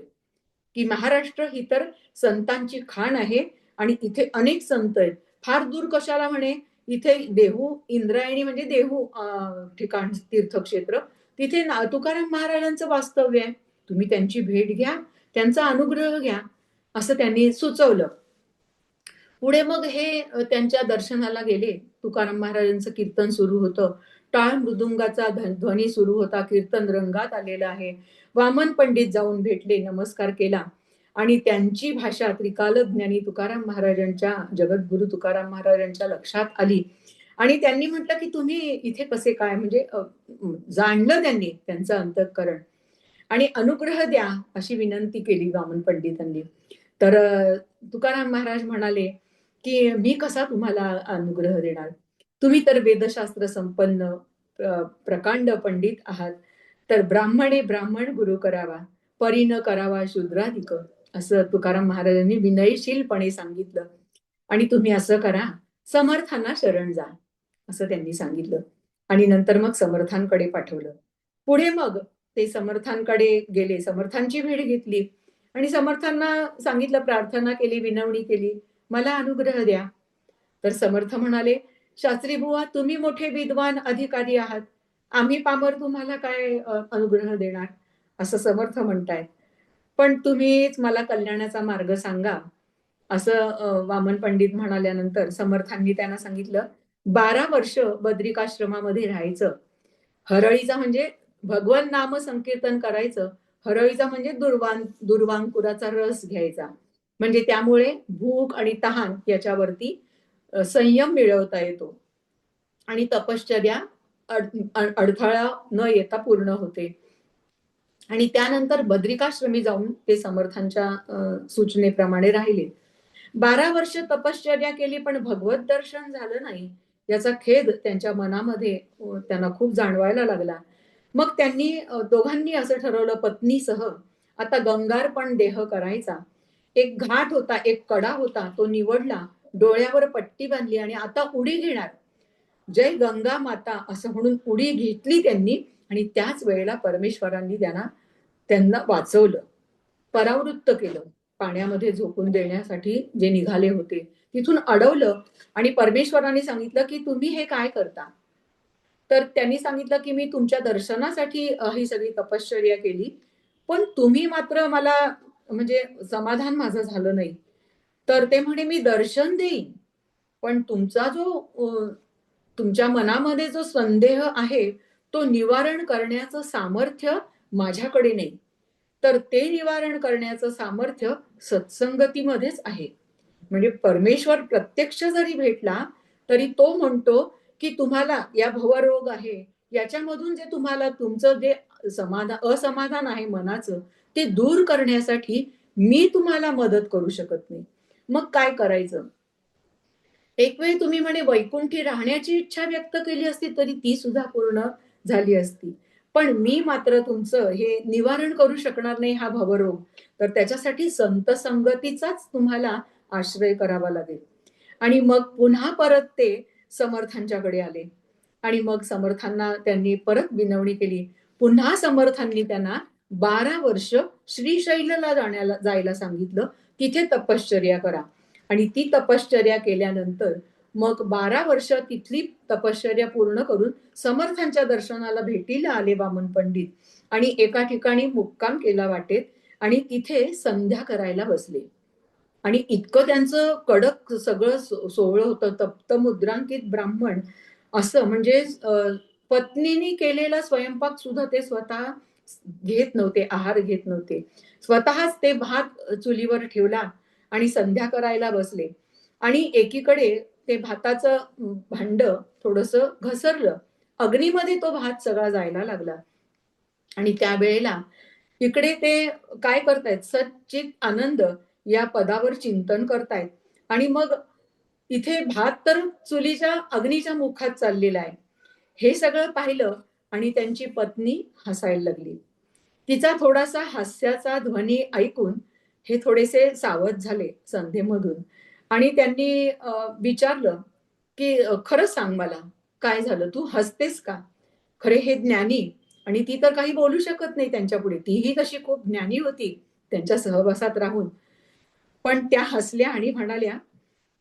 की महाराष्ट्र ही तर संतांची खाण आहे आणि इथे अनेक संत आहेत. फार दूर कशाला म्हणे, इथे देहू इंद्रायणी म्हणजे देहू ठिकाण तीर्थक्षेत्र, तिथे तुकाराम महाराजांचं वास्तव्य आहे. तुम्ही त्यांची भेट घ्या, त्यांचा अनुग्रह घ्या असं त्यांनी सुचवलं. पुढे मग हे त्यांच्या दर्शनाला गेले. तुकाराम महाराजांचं कीर्तन सुरू होतं. टाळ मृदुंगाचा ध्वनी सुरू होता. कीर्तन रंगात आलेलं आहे. वामन पंडित जाऊन भेटले, नमस्कार केला आणि त्यांची भाषा त्रिकालज्ञानी तुकाराम महाराजांच्या, जगद्गुरु तुकाराम महाराजांच्या लक्षात आली आणि त्यांनी म्हटलं की तुम्ही इथे कसे काय, म्हणजे जाणलं त्यांनी त्यांचं अंतःकरण आणि अनुग्रह द्या अशी विनंती केली वामन पंडितांनी. तर तुकाराम महाराज म्हणाले की मी कसा तुम्हाला अनुग्रह देणार, तुम्ही तर वेदशास्त्र संपन्न प्रकांड पंडित आहात, तर ब्राह्मणे ब्राह्मण गुरु करावा, परी न करावा शूद्राधिक, असं तुकाराम महाराजांनी विनयशीलपणे सांगितलं. आणि तुम्ही असं करा, समर्थांना शरण जा असं त्यांनी सांगितलं आणि नंतर मग समर्थांकडे पाठवलं. पुढे मग ते समर्थांकडे गेले, समर्थांची भेट घेतली आणि समर्थांना सांगितलं, प्रार्थना केली, विनवणी केली, मला अनुग्रह द्या. तर समर्थ म्हणाले, शास्त्री बुवा तुम्ही मोठे विद्वान अधिकारी आहात, आम्ही पामर तुम्हाला काय अनुग्रह देणार, असं समर्थ म्हणतायत. पण तुम्हीच मला कल्याणाचा मार्ग सांगा असं वामन पंडित म्हणाल्यानंतर समर्थांनी त्यांना सांगितलं, 12 वर्ष बद्रिकाश्रमामध्ये राहायचं. हरळीचा म्हणजे भगवन नाम संकीर्तन करायचं, हरळीचा म्हणजे दुर्वांकुराचा रस घ्यायचा, म्हणजे त्यामुळे भूक आणि तहान याच्यावरती संयम मिळवता येतो आणि तपश्चर्या अडथळा न येता पूर्ण होते. आणि त्यानंतर बद्रिकाश्रमी जाऊन ते समर्थांच्या सूचनेप्रमाणे राहिले. 12 वर्ष तपश्चर्या केली पण भगवत दर्शन झालं नाही, याचा खेद त्यांच्या मनामध्ये त्यांना खूप जाणवायला लागला. मग त्यांनी दोघांनी असं ठरवलं पत्नीसह, आता गंगार्पण देह करायचा. एक घाट होता, एक कडा होता, तो निवडला, डोळ्यावर पट्टी बांधली आणि आता उडी घेणार, जय गंगा माता असं म्हणून उडी घेतली त्यांनी. आणि त्याच वेळेला परमेश्वरांनी त्यांना वाचवलं, परावृत्त केलं. पाण्यामध्ये झोकून देण्यासाठी जे निघाले होते तिथून अडवलं आणि परमेश्वरांनी सांगितलं की तुम्ही हे काय करता. तर त्यांनी सांगितलं की मी तुमच्या दर्शनासाठी ही सगळी तपश्चर्या केली, पण तुम्ही मात्र मला, म्हणजे समाधान माझं झालं नाही. तर ते म्हणे मी दर्शन देईन, पण तुमचा जो तुमच्या मनामध्ये जो संदेह आहे तो निवारण करण्याचं सामर्थ्य माझ्याकडे नाही. तर ते निवारण करण्याचं सामर्थ्य सत्संगतीमध्येच आहे. म्हणजे परमेश्वर प्रत्यक्ष जरी भेटला तरी तो म्हणतो की तुम्हाला या भवरोग आहे, याच्यामधून जे तुम्हाला तुमचं जे असमाधान आहे मनाचं, ते दूर करण्यासाठी मी तुम्हाला मदत करू शकत नाही. मग काय करायचं. एक वेळ तुम्ही म्हणे वैकुंठी राहण्याची इच्छा व्यक्त केली असती तरी ती सुद्धा पूर्ण झाली असती, पण मी मात्र तुमचं हे निवारण करू शकणार नाही हा भवरोग, तर त्याच्यासाठी संत संगतीचाच तुम्हाला आश्रय करावा लागेल. आणि मग पुन्हा परत ते समर्थांच्याकडे आले आणि मग समर्थांना त्यांनी परत विनवणी केली. पुन्हा समर्थांनी त्यांना 12 वर्ष श्रीशैलला जायला सांगितलं, तिथे तपश्चर्या करा. आणि ती तपश्चर्या केल्यानंतर मग 12 वर्ष तिथली तपश्चर्या पूर्ण करून समर्थांच्या दर्शनाला भेटीला आले वामन पंडित आणि एका ठिकाणी मुक्काम केला वाटेत आणि तिथे संध्या करायला बसले. आणि इतकं त्यांचं कडक सगळं सोहळं होतं, तप्त मुद्रांकित ब्राह्मण असं, म्हणजे पत्नीने केलेला स्वयंपाक सुद्धा ते स्वतः घेत नव्हते, आहार घेत नव्हते. स्वतःच ते भात चुलीवर ठेवला आणि संध्या करायला बसले आणि एकीकडे ते भाताचं भांड थोडस घसरलं, अग्नीमध्ये तो भात सगळा जायला लागला. आणि त्यावेळेला इकडे ते काय करतायत, सच्चित आनंद या पदावर चिंतन करतायत आणि मग इथे भात तर चुलीच्या अग्नीच्या मुखात चाललेला आहे. हे सगळं पाहिलं आणि त्यांची पत्नी हसायला लागली. तिचा थोडासा हास्याचा ध्वनी ऐकून हे थोडेसे सावध झाले संध्येमधून आणि त्यांनी विचारलं, की "खरं सांग मला, काय झालं? तू हसतेस का? खरे हे ज्ञानी." आणि ती तर काही बोलू शकत नाही त्यांच्यापुढे. तीही तशी खूप ज्ञानी होती त्यांच्या सहवासात राहून. पण त्या हसल्या आणि म्हणाल्या,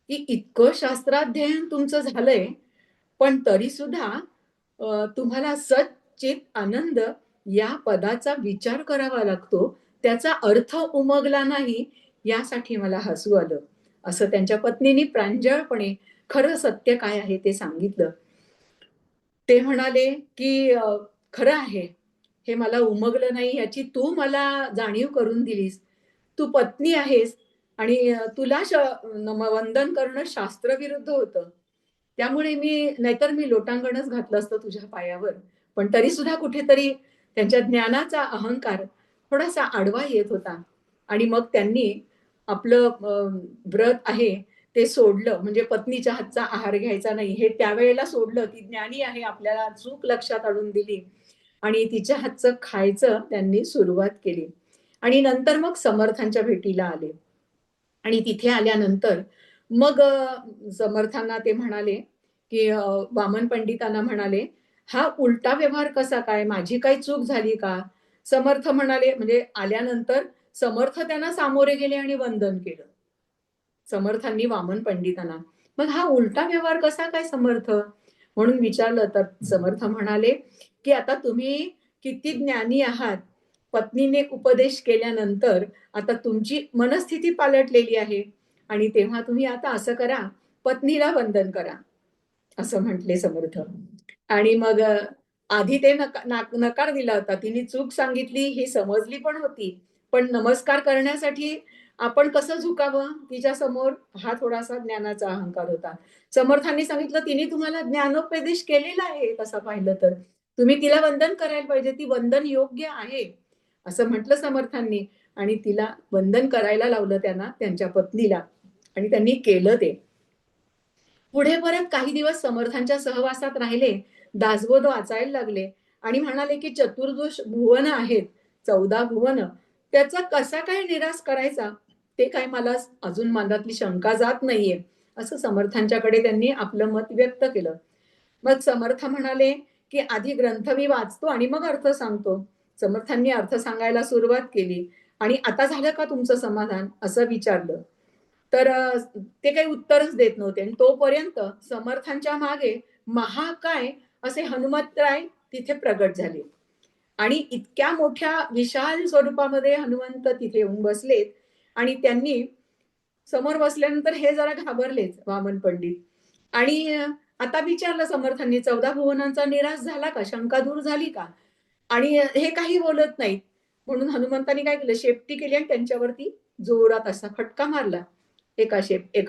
की "इतकं शास्त्राध्ययन तुमचं झालंय, पण तरीसुद्धा तुम्हाला सच्चित आनंद या पदाचा विचार करावा लागतो. त्याचा अर्थ उमगला नाही, यासाठी मला हसू आलं." असं त्यांच्या पत्नीनी प्रांजळपणे खरं सत्य काय आहे ते सांगितलं. ते म्हणाले, की "खरं आहे. हे मला उमगलं नाही याची तू मला जाणीव करून दिलीस. तू पत्नी आहेस आणि तुला वंदन करणं शास्त्रविरुद्ध होतं. त्यामुळे नाहीतर मी लोटांगणच घातलं असतं तुझ्या पायावर. पण तरीसुद्धा कुठेतरी त्यांच्या ज्ञानाचा अहंकार थोडासा आडवा येत होता आणि मग त्यांनी आपलं व्रत आहे ते सोडलं. म्हणजे पत्नीच्या हातचा आहार घ्यायचा नाही हे त्यावेळेला सोडलं. ती ज्ञानी आहे आपल्याला चूक लक्षात आणून दिली आणि तिच्या हातचं खायचं त्यांनी सुरुवात केली. आणि नंतर मग समर्थांच्या भेटीला आले. आणि तिथे आल्यानंतर मग समर्थांना ते म्हणाले, की वामन पंडितांना म्हणाले, "हा उलटा व्यवहार कसा काय? माझी काही चूक झाली का?" समर्थ म्हणाले म्हणजे आल्यानंतर समर्थ त्यांना सामोरे गेले आणि वंदन केलं. समर्थांनी वामन पंडितांना. "मग हा उलटा व्यवहार कसा काय समर्थ?" म्हणून विचारलं तर समर्थ म्हणाले, की "आता तुम्ही किती ज्ञानी आहात. पत्नीने उपदेश केल्यानंतर आता तुमची मनस्थिती पालटलेली आहे आणि तेव्हा तुम्ही आता असं करा, पत्नीला वंदन करा." असं म्हटले समर्थ. आणि मग आधी ते नकार दिला होता. तिने चूक सांगितली ही समजली पण होती. पण नमस्कार करण्यासाठी आपण कसं झुकावं तिच्यासमोर हा थोडासा ज्ञानाचा अहंकार होता. समर्थांनी सांगितलं, "तिने तुम्हाला ज्ञानोपदेश केलेला आहे तसं पाहिलं तर. तुम्ही तिला वंदन करायला पाहिजे. ती वंदन योग्य आहे." असं म्हटलं समर्थांनी आणि तिला वंदन करायला लावलं त्यांना, त्यांच्या पत्नीला आणि त्यांनी केलं ते. पुढे परत काही दिवस समर्थांच्या सहवासात राहिले. दासबोध वाचायला लागले आणि म्हणाले, की चतुर्दश भुवन आहेत, 14 भुवन. त्याचा कसा काय निराश करायचा? ते काय मला अजून मनातली शंका जात नाहीये. असं समर्थांच्याकडे त्यांनी आपलं मत व्यक्त केलं. मग समर्थ म्हणाले, की आधी ग्रंथ मी वाचतो आणि मग अर्थ सांगतो. समर्थांनी अर्थ सांगायला सुरुवात केली आणि आता झालं का तुमचं समाधान? असं विचारलं. तर ते काही उत्तरच देत नव्हते आणि तोपर्यंत समर्थांच्या मागे महाकाय असे हनुमंतराय तिथे प्रगट झाले आणि इतक्या मोठ्या विशाल स्वरूपामध्ये हनुमंत तिथे येऊन बसलेत आणि त्यांनी समोर बसल्यानंतर हे जरा घाबरलेच वामन पंडित आणि आता विचारलं समर्थांनी 14 भुवनांचा निराश झाला का? शंका दूर झाली का? आणि हे काही बोलत नाहीत. म्हणून हनुमंतांनी काय केलं शेपटी केली आणि त्यांच्यावरती जोरात असा फटका मारला. एका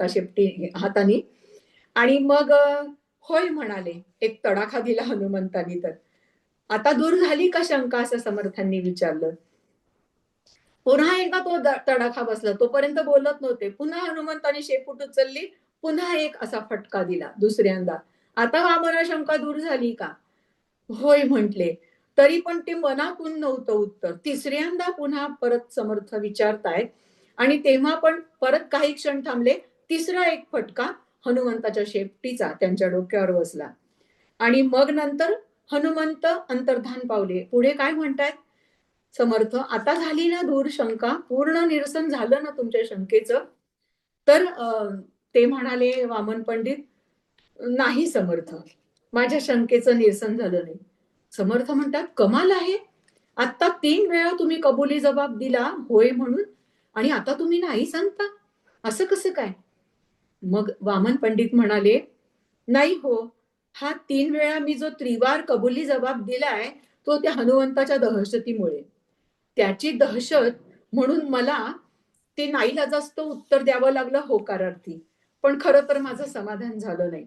शेपटी हाताने आणि मग होय म्हणाले. एक तडाखा दिला हनुमंतांनी तर. "आता दूर झाली का शंका?" असं समर्थांनी विचारलं. पुन्हा एकदा तो तडाखा बसला. तोपर्यंत बोलत नव्हते. पुन्हा हनुमंताने शेपूट उचलली. पुन्हा एक असा फटका दिला दुसऱ्यांदा. "आता वामना शंका दूर झाली का?" "होय" म्हटले. तरी पण ते मनातून नव्हतं उत्तर. तिसऱ्यांदा पुन्हा परत समर्थ विचारतायत आणि तेव्हा पण परत काही क्षण थांबले. तिसरा एक फटका हनुमंताच्या शेपटीचा त्यांच्या डोक्यावर बसला आणि मग नंतर हनुमंत अंतर्धान पावले. पुढे काय म्हणतायत समर्थ, "आता झाली ना दूर शंका? पूर्ण निरसन झालं ना तुमच्या शंकेचं?" तर ते म्हणाले वामन पंडित, "नाही समर्थ, माझ्या शंकेचं निरसन झालं नाही." समर्थ म्हणतात, "कमाल आहे. आत्ता 3 वेळा तुम्ही कबुली जबाब दिला होय म्हणून आणि आता तुम्ही नाही सांगता? असं कसं काय?" मग वामन पंडित म्हणाले, "नाही हो, हा 3 वेळा मी जो त्रिवार कबुली जबाब दिलाय, तो त्या हनुमंताच्या दहशतीमुळे. त्याची दहशत म्हणून मला ते नाईलाजास्तव उत्तर द्यावं लागलं होकारार्थी. पण खरं तर माझं समाधान झालं नाही."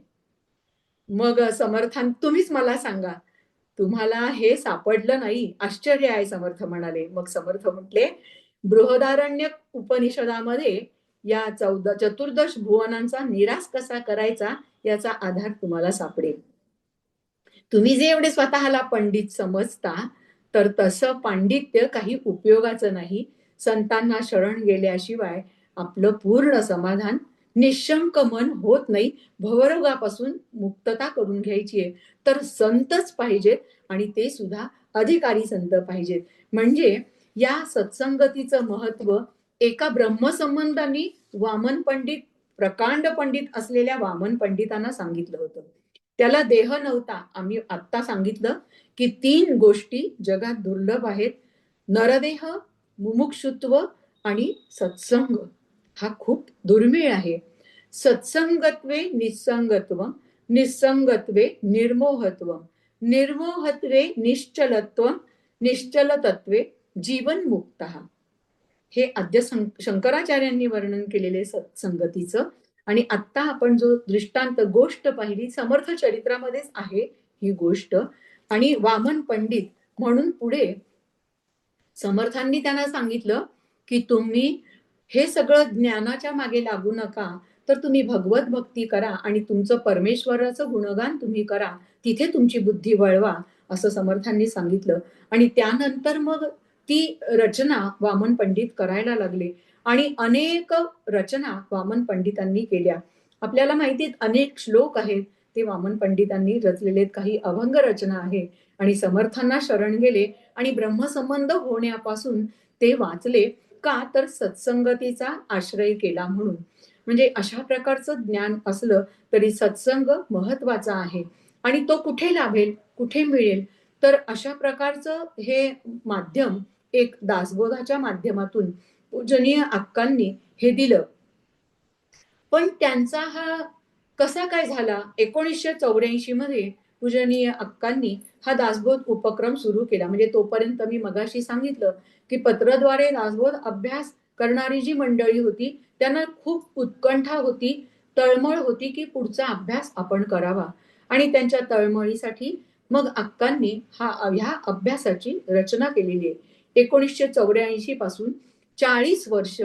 मग समर्थान तुम्हीच मला सांगा, तुम्हाला हे सापडलं नाही, आश्चर्य आहे समर्थ म्हणाले. मग समर्थ म्हटले, बृहदारण्यक उपनिषदामध्ये या चतुर्दश भुवनांचा निराश कसा करायचा याचा आधार तुम्हाला सापडेल. तुम्ही जे एवढे स्वतःला पंडित समजता, तर तसं पांडित्य काही उपयोगाचं नाही. संतांना शरण गेल्याशिवाय आपलं पूर्ण समाधान, निःशंक मन होत नाही. भवरोगापासून मुक्तता करून घ्यायची आहे, तर संतच पाहिजेत आणि ते सुद्धा अधिकारी संत पाहिजेत. म्हणजे या सत्संगतीचं महत्व एका ब्रह्मसंबंधांनी वामन पंडित, प्रकांड पंडित असलेल्या वामन पंडितांना सांगितलं होतं. त्याला देह नव्हता. आम्ही आत्ता सांगितलं की 3 गोष्टी जगात दुर्लभ आहेत. नरदेह, मुमुक्षुत्व आणि सत्संग. हा खूप दुर्मिळ आहे. सत्संगत्वे निस्संगत्व, निस्संगत्वे निर्मोहत्व, निर्मोहत्वे निश्चलत्व, निश्चलतत्वे जीवनमुक्तः. हे आद्य शंकराचार्यांनी वर्णन केलेले सत्संगतीचं. आणि आत्ता आपण जो दृष्टांत गोष्ट पाहिली, समर्थ चरित्रामध्येच आहे ही गोष्ट. आणि वामन पंडित म्हणून पुढे समर्थांनी त्यांना सांगितलं की तुम्ही हे सगळं ज्ञानाच्या मागे लागू नका, तर तुम्ही भगवत भक्ती करा आणि तुमचं परमेश्वराचं गुणगान तुम्ही करा, तिथे तुमची बुद्धी वळवा, असं समर्थांनी सांगितलं. आणि त्यानंतर मग ती रचना वामन पंडित करायला लागले आणि अनेक रचना वामन पंडितांनी केल्या. आपल्याला माहितीत अनेक श्लोक आहेत ते वामन पंडितांनी रचलेले, काही अभंग रचना आहे. आणि समर्थांना शरण गेले आणि ब्रह्मसंबंध होण्यापासून ते वाचले. का तर सत्संगतीचा आश्रय केला म्हणून. म्हणजे अशा प्रकारचं ज्ञान असलं तरी सत्संग महत्वाचा आहे. आणि तो कुठे लाभेल, कुठे मिळेल, तर अशा प्रकारचं हे माध्यम एक दासबोधाच्या माध्यमातून पूजनीय अक्कांनी हे दिलं. पण त्यांचा हा कसा काय झाला? 1984 मध्ये पूजनीय अक्कांनी हा दासबोध उपक्रम सुरू केला. म्हणजे तोपर्यंत मी मगाशी सांगितलं की पत्रद्वारे दासबोध अभ्यास करणारी जी मंडळी होती त्यांना खूप उत्कंठा होती, तळमळ होती की पुढचा अभ्यास आपण करावा. आणि त्यांच्या तळमळीसाठी मग अक्कांनी ह्या अभ्यासाची रचना केलेली आहे. 1984 पासून 40 वर्ष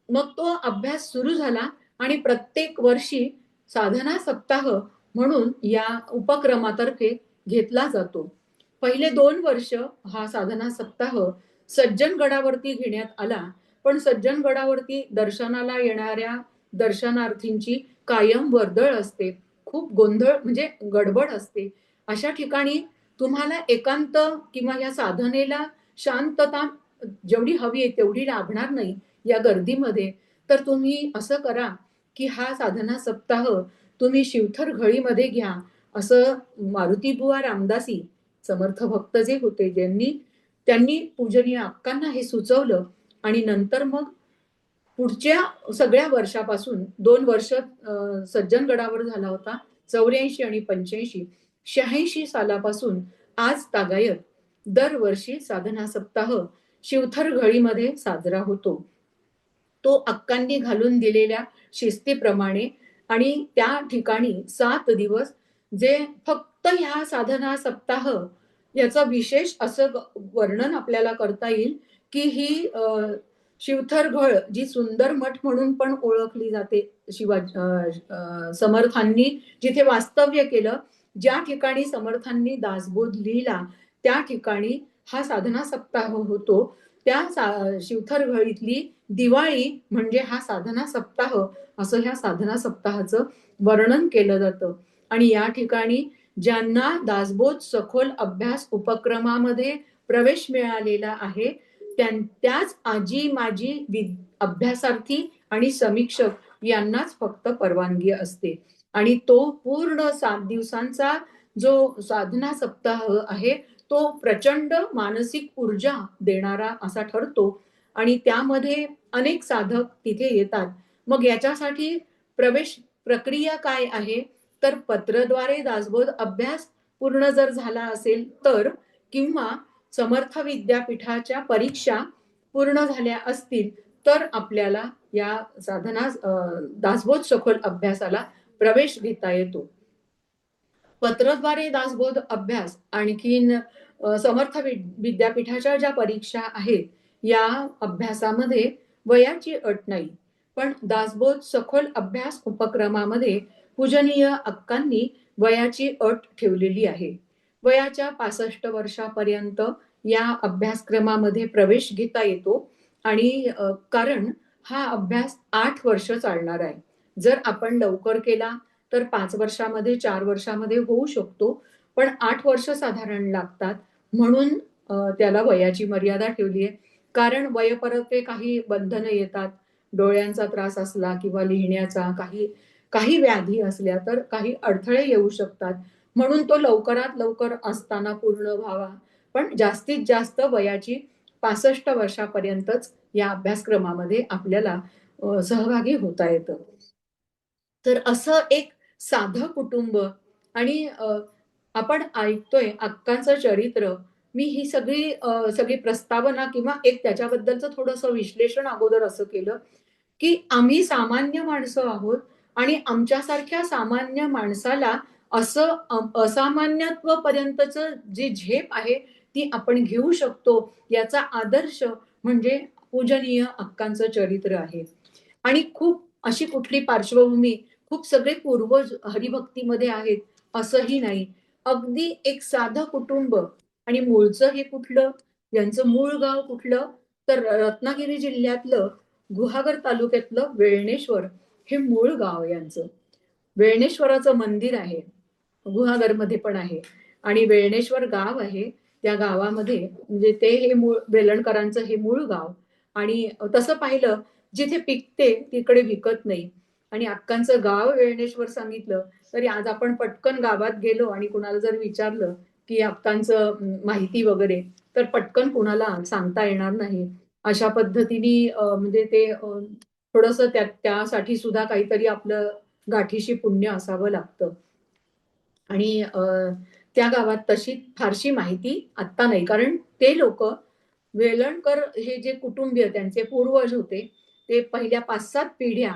मग तो अभ्यास सुरू झाला आणि प्रत्येक वर्षी साधना सप्ताह म्हणून या उपक्रमातर्फे घेतला जातो. पहिले 2 वर्ष हा साधना सप्ताह सज्जनगडावरती घेण्यात आला. पण सज्जनगडावरती दर्शनाला येणाऱ्या दर्शनार्थींची कायम वर्दळ असते, खूप गोंधळ म्हणजे गडबड असते. अशा ठिकाणी तुम्हाला एकांत किंवा या साधनेला शांतता जेवढी हवी आहे तेवढी लाभणार नाही या गर्दीमध्ये. तर तुम्ही असं करा की हा साधना सप्ताह तुम्ही शिवथर घळीमध्ये घ्या, असं मारुतीबुवा रामदासी समर्थ भक्त जे होते, त्यांनी पूजनीय अक्कांना हे सुचवलं. आणि नंतर मग पुढच्या सगळ्या वर्षापासून 2 वर्ष सज्जनगडावर झाला होता, 84 आणि 85, 86 सालापासून आज तागायत दरवर्षी साधना सप्ताह शिवथर घळीमध्ये साजरा होतो. तो अक्कांनी घालून दिलेल्या शिस्तीप्रमाणे. आणि त्या ठिकाणी 7 दिवस जे फक्त ह्या साधना सप्ताह याचं विशेष असं वर्णन आपल्याला करता येईल की ही शिवथर घळ जी सुंदर मठ म्हणून पण ओळखली जाते. समर्थांनी जिथे वास्तव्य केलं, ज्या ठिकाणी समर्थांनी दासबोध लिहिला, त्या ठिकाणी हा साधना सप्ताह होतो. त्या शिवथर घळीतली दिवाळी म्हणजे हा साधना सप्ताह, असं ह्या साधना सप्ताहाचं वर्णन केलं जातं. आणि या ठिकाणी ज्यांना दासबोध सखोल अभ्यास उपक्रमामध्ये प्रवेश मिळालेला आहे, त्याच आजी माजी अभ्यासार्थी आणि समीक्षक यांनाच फक्त परवानगी असते. आणि तो पूर्ण 7 दिवसांचा जो साधना सप्ताह आहे तो प्रचंड मानसिक ऊर्जा देणारा असा ठरतो. आणि त्यामध्ये अनेक साधक तिथे येतात. मग याच्यासाठी प्रवेश प्रक्रिया काय आहे, तर पत्रद्वारे दासबोध अभ्यास पूर्ण जर झाला असेल तर, किंवा समर्थ विद्यापीठाच्या परीक्षा पूर्ण झाल्या असतील तर आपल्याला या साधना दासबोध सखोल अभ्यासाला प्रवेश घेता येतो. पत्रद्वारे दासबोध अभ्यास आणखीन समर्थ विद्यापीठाच्या ज्या परीक्षा आहेत या अभ्यासामध्ये वयाची अट नाही. पण दासबोध सखोल अभ्यास उपक्रमामध्ये पूजनीय अक्कांनी वयाची अट ठेवलेली आहे. वयाच्या 65 वर्षापर्यंत या अभ्यासक्रमामध्ये प्रवेश घेता येतो आणि कारण हा अभ्यास 8 वर्ष चालणार आहे. जर आपण लवकर केला तर 5 वर्षामध्ये, 4 वर्षामध्ये होऊ शकतो. पण 8 वर्ष साधारण लागतात. म्हणून त्याला वयाची मर्यादा ठेवली आहे. कारण वयपरत्वे काही बंधनं येतात. डोळ्यांचा त्रास असला किंवा लिहिण्याचा काही काही व्याधी असल्या तर काही अडथळे येऊ शकतात. म्हणून तो लवकरात लवकर असताना पूर्ण व्हावा. पण जास्तीत जास्त वयाची 65 वर्षापर्यंतच या अभ्यासक्रमामध्ये आपल्याला सहभागी होता येतं. तर असं एक साधं कुटुंब आणि आपण ऐकतोय अक्कांचं चरित्र. मी ही सगळी प्रस्तावना किंवा एक त्याच्याबद्दलचं थोडंसं विश्लेषण अगोदर असं केलं, की आम्ही सामान्य माणसं आहोत आणि आमच्यासारख्या सामान्य माणसाला असं असामान्यत्वापर्यंतचं जी झेप आहे, ती आपण घेऊ शकतो. याचा आदर्श म्हणजे पूजनीय अक्कांचं चरित्र आहे. आणि खूप अशी कुठली पार्श्वभूमी, खूप सगळे पूर्वज हरिभक्तीमध्ये आहेत असंही नाही. अगदी एक साधं कुटुंब आणि मूळचं हे कुठलं, यांचं मूळ गाव कुठलं, तर रत्नागिरी जिल्ह्यातलं गुहागर तालुक्यातलं वेळणेश्वर हे मूळ गाव यांचं. वेळणेश्वराचं मंदिर आहे. गुहागरमध्ये पण आहे आणि वेळणेश्वर गाव आहे. त्या गावामध्ये म्हणजे ते हे मूळ वेलणकरांचं हे मूळ गाव आणि तसं पाहिलं जिथे पिकते तिकडे विकत नाही आणि अक्कांचं गाव वेळणेश्वर सांगितलं तरी आज आपण पटकन गावात गेलो आणि कुणाला जर विचारलं की अक्कांचं माहिती वगैरे तर पटकन कुणाला सांगता येणार नाही. अशा पद्धतीने म्हणजे ते थोडंसं त्यासाठी सुद्धा काहीतरी आपलं गाठीशी पुण्य असावं लागतं. आणि त्या गावात तशी फारशी माहिती आत्ता नाही. कारण ते लोकं वेलणकर हे जे कुटुंबीय त्यांचे पूर्वज होते, ते पहिल्या 5-7 पिढ्या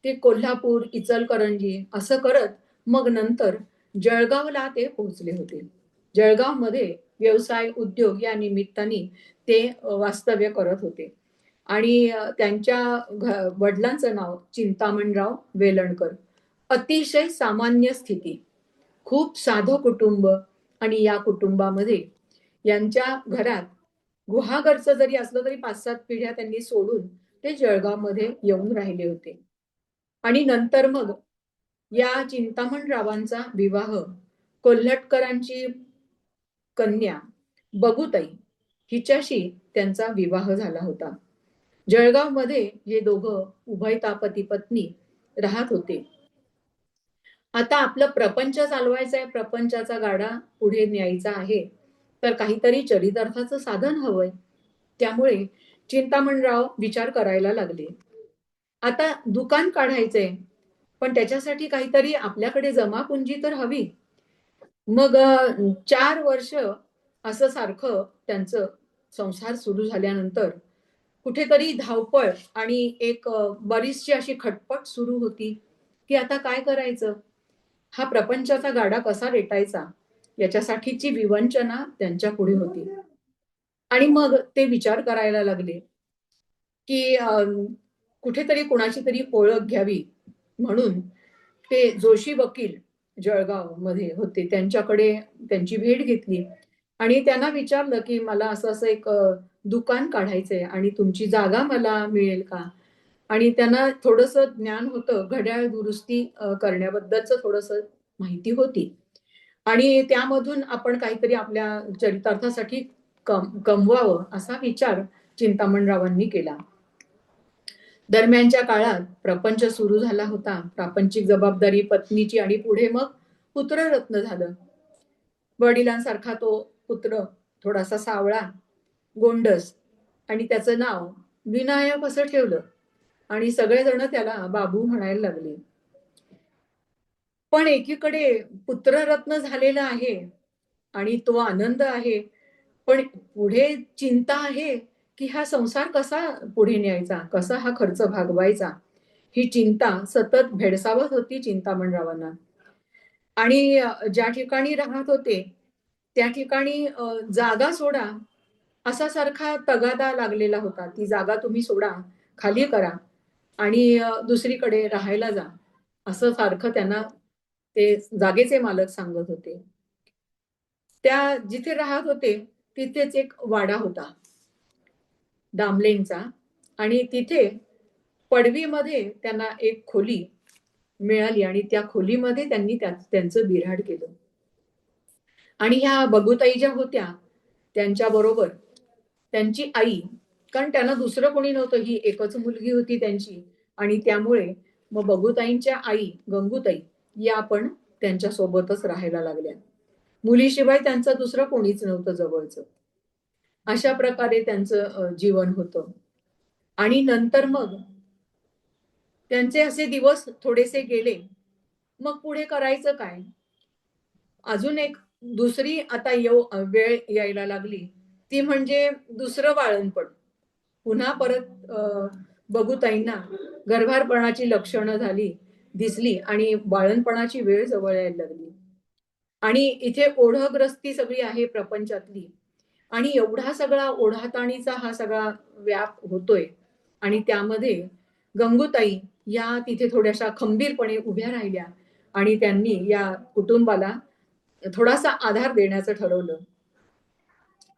ते कोल्हापूर, इचलकरंजी असं करत मग नंतर जळगावला ते पोहोचले होते. जळगावमध्ये व्यवसाय, उद्योग या निमित्ताने ते वास्तव्य करत होते. आणि त्यांच्या वडिलांचं नाव चिंतामणराव वेलणकर. अतिशय सामान्य स्थिती. खूप साधं कुटुंब आणि या कुटुंबामध्ये यांच्या घरात गुहागरचं जरी असलं तरी 5-7 पिढ्या त्यांनी सोडून ते जळगावमध्ये येऊन राहिले होते. आणि नंतर मग या चिंतामणरावांचा विवाह कोल्हटकरांची कन्या बगुताई हिच्याशी त्यांचा विवाह झाला होता. जळगावमध्ये हे दोघं उभयता पती-पत्नी राहत होते. आता आपलं प्रपंच चालवायचा आहे, प्रपंचाचा गाडा पुढे न्यायचा आहे, तर काहीतरी चरितार्थाचं साधन हवंय. त्यामुळे चिंतामणराव विचार करायला लागले. आता दुकान काढायचंय, पण त्याच्यासाठी काहीतरी आपल्याकडे जमापुंजी तर हवी. मग 4 वर्ष असं सारखं त्यांचं संसार सुरू झाल्यानंतर कुठेतरी धावपळ आणि एक बरीचशी अशी खटपट सुरू होती, की आता काय करायचं? हा प्रपंचाचा गाडा कसा रेटायचा? याच्यासाठीची विवंचना त्यांच्या पुढे होती. आणि मग ते विचार करायला लागले, की कुठेतरी कुणाची तरी ओळख घ्यावी म्हणून ते जोशी वकील जळगावमध्ये होते. त्यांच्याकडे त्यांची भेट घेतली आणि त्यांना विचारलं, की मला असं-असं एक दुकान काढायचंय आणि तुमची जागा मला मिळेल का? आणि त्यांना थोडंसं ज्ञान होतं, घड्याळ दुरुस्ती करण्याबद्दलचं थोडंसं माहिती होती. आणि त्यामधून आपण काहीतरी आपल्या चरितार्थासाठी कमवावं असा विचार चिंतामणरावांनी केला. दरम्यानच्या काळात प्रपंच सुरू झाला होता. प्रापंचिक जबाबदारी पत्नीची आणि पुढे मग पुत्ररत्न झालं. वडिलांसारखा तो पुत्र थोडासा सावळा, गोंडस आणि त्याचं नाव विनायक असं ठेवलं आणि सगळेजण त्याला बाबू म्हणायला लागले. पण एकीकडे पुत्ररत्न झालेला आहे आणि तो आनंद आहे. पण पुढे चिंता आहे, की हा संसार कसा पुढे न्यायचा? कसा हा खर्च भागवायचा? ही चिंता सतत भेडसावत होती चिंतामणरावांना. आणि ज्या ठिकाणी राहत होते, त्या ठिकाणी जागा सोडा असा सारखा तगादा लागलेला होता. ती जागा तुम्ही सोडा, खाली करा आणि दुसरीकडे राहायला जा. असं सारखं त्यांना ते जागेचे मालक सांगत होते. त्या जिथे राहत होते तिथेच एक वाडा होता दामलेंचा, आणि तिथे पडवीमध्ये त्यांना एक खोली मिळाली आणि त्या खोलीमध्ये त्यांनी त्यांचं बिऱ्हाड केलं. आणि ह्या बगुताई ज्या होत्या त्यांच्या बरोबर त्यांची आई, कारण त्यांना दुसरं कोणी नव्हतं, ही एकच मुलगी होती त्यांची, आणि त्यामुळे मग बगुताईंच्या आई गंगूताई या पण त्यांच्या सोबतच राहायला लागल्या. मुलीशिवाय त्यांचं दुसरं कोणीच नव्हतं जवळचं. अशा प्रकारे त्यांचं जीवन होतं. आणि नंतर मग त्यांचे असे दिवस थोडेसे गेले. मग पुढे करायचं काय? अजून एक दुसरी आता वेळ यायला लागली, ती म्हणजे दुसरं बाळंतपण. पुन्हा परत बगुताईंना गर्भारपणाची लक्षणं दिसली आणि बाळंतपणाची वेळ जवळ यायला लागली. आणि इथे ओढग्रस्ती सगळी आहे प्रपंचातली, आणि एवढा सगळा ओढाताणीचा हा सगळा व्याप होतोय, आणि त्यामध्ये गंगूताई या तिथे थोड्याशा खंबीरपणे उभ्या राहिल्या आणि त्यांनी या कुटुंबाला थोडासा आधार देण्याचं ठरवलं.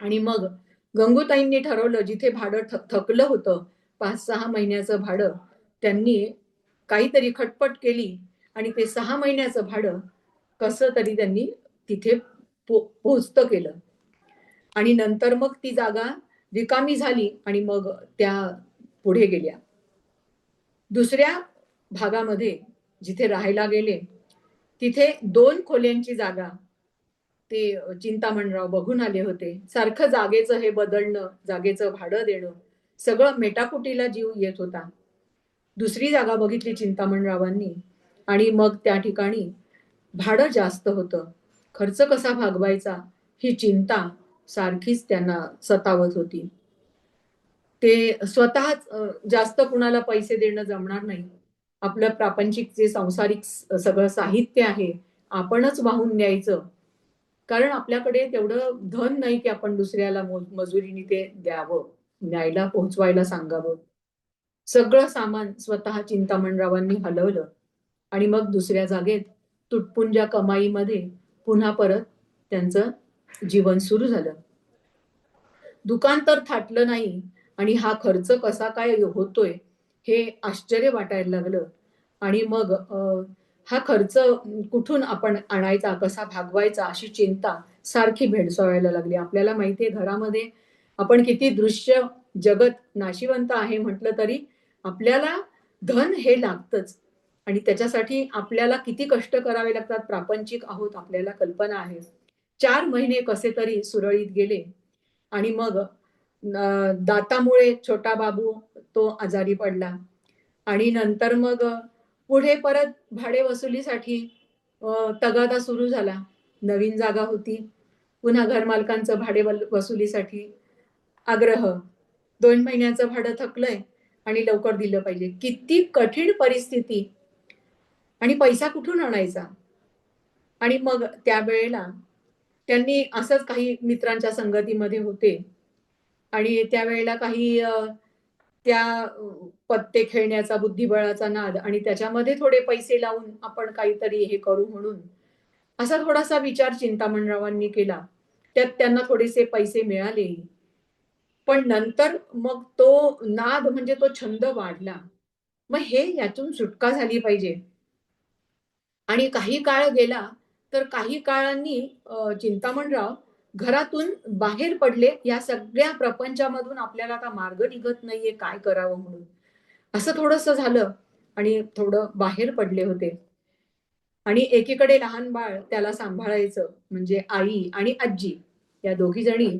आणि मग गंगूताईंनी ठरवलं, जिथे भाडं थकलं होतं 5-6 महिन्याचं भाडं, त्यांनी काहीतरी खटपट केली आणि ते 6 महिन्याचं भाडं कसं तरी त्यांनी तिथे पोहोचतं केलं. आणि नंतर मग ती जागा रिकामी झाली आणि मग त्या पुढे गेल्या. दुसऱ्या भागामध्ये जिथे राहायला गेले, तिथे 2 खोल्यांची जागा ते चिंतामणराव बघून आले होते. सारखं जागेचं हे बदलणं, जागेचं भाडं देणं, सगळं मेटाकुटीला जीव येत होता. दुसरी जागा बघितली चिंतामणरावांनी, आणि मग त्या ठिकाणी भाडं जास्त होतं. खर्च कसा भागवायचा ही चिंता सारखीच त्यांना सतावत होती. ते स्वतःच जास्त कुणाला पैसे देणं जमणार नाही. आपलं प्रापंचिक जे सांसारिक सगळं साहित्य आहे, आपणच वाहून न्यायचं. कारण आपल्याकडे तेवढं धन नाही की आपण दुसऱ्याला मजुरीने ते द्यावं, न्यायला पोहोचवायला सांगावं. सगळं सामान स्वतः चिंतामणरावांनी हलवलं आणि मग दुसऱ्या जागेत तुटपुंज्या कमाईमध्ये पुन्हा परत त्यांचं जीवन सुरू झालं. दुकान तर थाटलं नाही आणि हा खर्च कसा काय होतोय हे आश्चर्य वाटायला लागलं. आणि मग हा खर्च कुठून आपण आणायचा, कसा भागवायचा अशी चिंता सारखी भेडसावायला लागली. आपल्याला माहितीये घरामध्ये आपण किती दृश्य जगत नाशिवंत आहे म्हटलं तरी आपल्याला धन हे लागतच, आणि त्याच्यासाठी आपल्याला किती कष्ट करावे लागतात. प्रापंचिक आहोत, आपल्याला कल्पना आहे. 4 महिने कसे तरी सुरळीत गेले आणि मग दातामुळे छोटा बाबू तो आजारी पडला. आणि नंतर मग पुढे परत भाडे वसुलीसाठी तगादा सुरू झाला. नवीन जागा होती. पुन्हा घरमालकांचं भाडे वसुलीसाठी आग्रह. 2 महिन्याचं भाडं थकलंय आणि लवकर दिलं पाहिजे. किती कठीण परिस्थिती, आणि पैसा कुठून आणायचा? आणि मग त्यावेळेला त्यांनी असंच काही मित्रांच्या संगतीमध्ये होते आणि त्यावेळेला काही त्या पत्ते खेळण्याचा बुद्धिबळाचा नाद आणि त्याच्यामध्ये थोडे पैसे लावून आपण काहीतरी हे करू म्हणून असा थोडासा विचार चिंतामणरावांनी केला. त्यात त्यांना थोडेसे पैसे मिळाले. पण नंतर मग तो नाद म्हणजे तो छंद वाढला. मग हे यातून सुटका झाली पाहिजे. आणि काही काळ गेला, तर काही काळांनी चिंतामणराव घरातून बाहेर पडले. या सगळ्या प्रपंचामधून आपल्याला आता मार्ग निघत नाहीये, काय करावं म्हणून. असं थोडंसं झालं आणि थोडं बाहेर पडले होते. आणि एकीकडे लहान बाळ त्याला सांभाळायचं, म्हणजे आई आणि आजी या दोघी जणी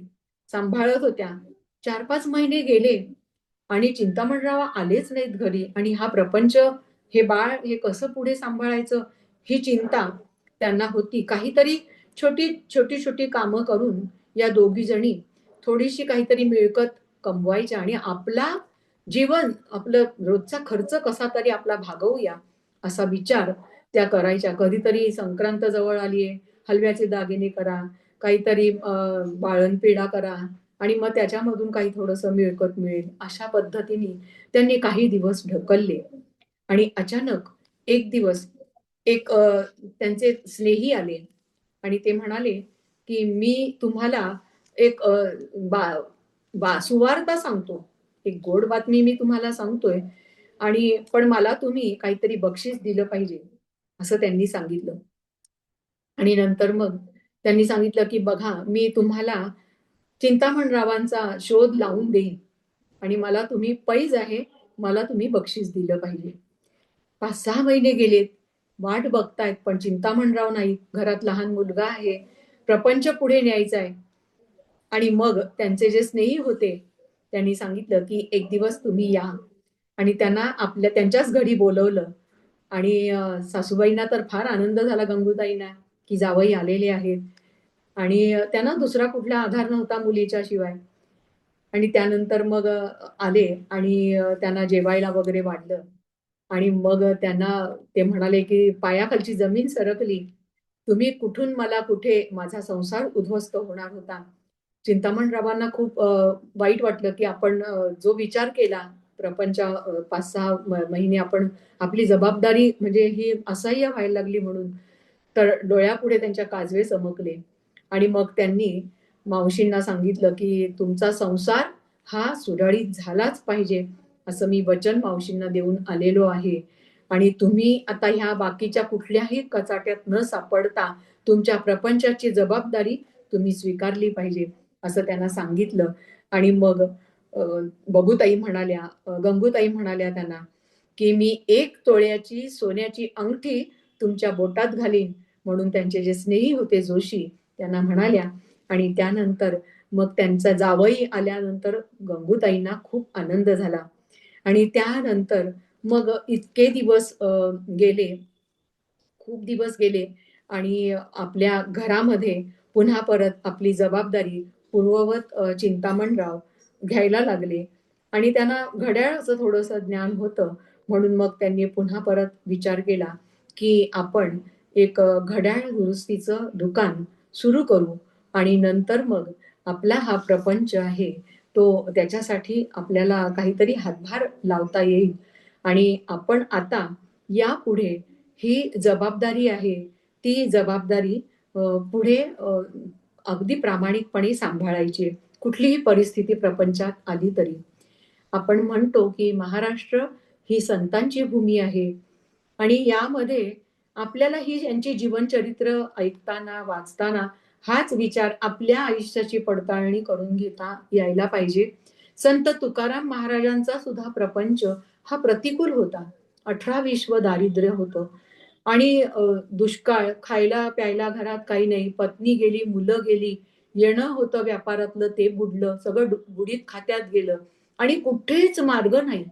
सांभाळत होत्या. 4-5 महिने गेले आणि चिंतामणराव आलेच नाहीत घरी, आणि हा प्रपंच, हे बाळ हे कसं पुढे सांभाळायचं ही चिंता त्यांना होती. काहीतरी छोटी-छोटी कामं करून या दोघी जणी थोडीशी काहीतरी मिळकत कमवायच्या आणि आपलं रोजचा खर्च कसा तरी आपला भागवूया असा विचार त्या करायच्या. कधीतरी संक्रांत जवळ आलीये, हलव्याचे दागिने करा, काहीतरी बाळंतपेढा करा आणि मग त्याच्यामधून काही थोडंसं मिळकत मिळेल. अशा पद्धतीने त्यांनी काही दिवस ढकलले आणि अचानक एक दिवस एक त्यांचे स्नेही आले आणि ते म्हणाले की मी तुम्हाला एक सुवार्ता सांगतो, एक गोड बातमी मी तुम्हाला सांगतोय आणि पण मला तुम्ही काहीतरी बक्षीस दिलं पाहिजे असं त्यांनी सांगितलं. आणि नंतर मग त्यांनी सांगितलं की बघा मी तुम्हाला चिंतामणरावांचा शोध लावून देईन आणि मला तुम्ही पैज आहे, मला तुम्ही बक्षीस दिलं पाहिजे. 5-6 महिने गेलेत, वाट बघतायत पण चिंतामणराव नाही, घरात लहान मुलगा आहे, प्रपंच पुढे न्यायचा आहे. आणि मग त्यांचे जे स्नेही होते त्यांनी सांगितलं की एक दिवस तुम्ही या आणि त्यांना त्यांच्याच घरी बोलवलं आणि सासूबाईंना तर फार आनंद झाला गंगूताईंना की जावई आलेले आहेत आणि त्यांना दुसरा कुठला आधार नव्हता मुलीच्या शिवाय. आणि त्यानंतर मग आले आणि त्यांना जेवायला वगैरे वाढलं आणि मग त्यांना ते म्हणाले की पायाखालची जमीन सरकली. तुम्ही कुठून मला कुठे माझा संसार उद्ध्वस्त होणार होता. चिंतामणरावांना खूप वाईट वाटलं की आपण जो विचार केला प्रपंच 5-6 महिने आपण आपली जबाबदारी म्हणजे ही असह्य व्हायला लागली म्हणून. तर डोळ्यापुढे त्यांच्या काजवे चमकले आणि मग त्यांनी मावशींना सांगितलं की तुमचा संसार हा सुरळीत झालाच पाहिजे असं मी वचन मावशींना देऊन आलेलो आहे आणि तुम्ही आता ह्या बाकीच्या कुठल्याही कचाट्यात न सापडता तुमच्या प्रपंचाची जबाबदारी तुम्ही स्वीकारली पाहिजे असं त्यांना सांगितलं. आणि मग बबूताई म्हणाल्या, गंगूताई म्हणाल्या त्यांना की मी 1 तोळ्याची सोन्याची अंगठी तुमच्या बोटात घालीन म्हणून त्यांचे जे स्नेही होते जोशी त्यांना म्हणाल्या. आणि त्यानंतर मग त्यांचा जावई आल्यानंतर गंगूताईंना खूप आनंद झाला आणि त्यानंतर मग इतके दिवस गेले, खूप दिवस गेले आणि आपल्या घरामध्ये पुन्हा परत आपली जबाबदारी पूर्ववत चिंतामणराव घ्यायला लागले आणि त्यांना घड्याळाचं थोडंसं ज्ञान होतं म्हणून मग त्यांनी पुन्हा परत विचार केला की आपण एक घड्याळ दुरुस्तीचं दुकान सुरू करू आणि नंतर मग आपला हा प्रपंच आहे तो त्याच्यासाठी आपल्याला काहीतरी हातभार लावता येईल आणि आपण आता यापुढे ही जबाबदारी आहे ती जबाबदारी पुढे अगदी प्रामाणिकपणे सांभाळायची कुठलीही परिस्थिती प्रपंचात आली तरी. आपण म्हणतो की महाराष्ट्र ही संतांची भूमी आहे आणि यामध्ये आपल्याला ही यांची जीवनचरित्र ऐकताना वाचताना हाच विचार आपल्या आयुष्याची पडताळणी करून घेता यायला पाहिजे. संत तुकाराम महाराजांचा सुद्धा प्रपंच हा प्रतिकूल होता. 18-20 दारिद्र्य होतं आणि दुष्काळ, खायला प्यायला घरात काही नाही, पत्नी गेली, मुलं गेली, येणं होतं व्यापारातलं ते बुडलं, सगळं बुडीत खात्यात गेलं आणि कुठेच मार्ग नाही.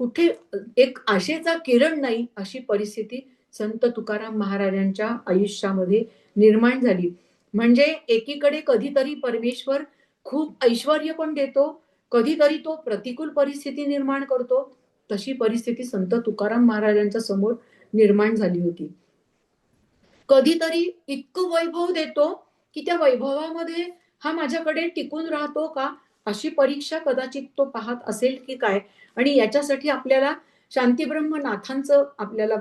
कुठे एक आशेचा किरण नाही अशी परिस्थिती संत तुकाराम महाराजांच्या आयुष्यामध्ये निर्माण झाली. म्हणजे एकीकडे कधीतरी परमेश्वर खूप ऐश्वर्य पण देतो, कधीतरी तो प्रतिकूल परिस्थिती निर्माण करतो. तशी परिस्थिती संत तुकाराम महाराजांच्या समोर निर्माण झाली होती. कधीतरी इतकं वैभव देतो की त्या वैभवामध्ये हा माझ्याकडे टिकून राहतो का अशी परीक्षा कदाचित तो पाहत असेल की काय. आणि याच्यासाठी आपल्याला शांतीब्रह्मनाथांचं आपल्याला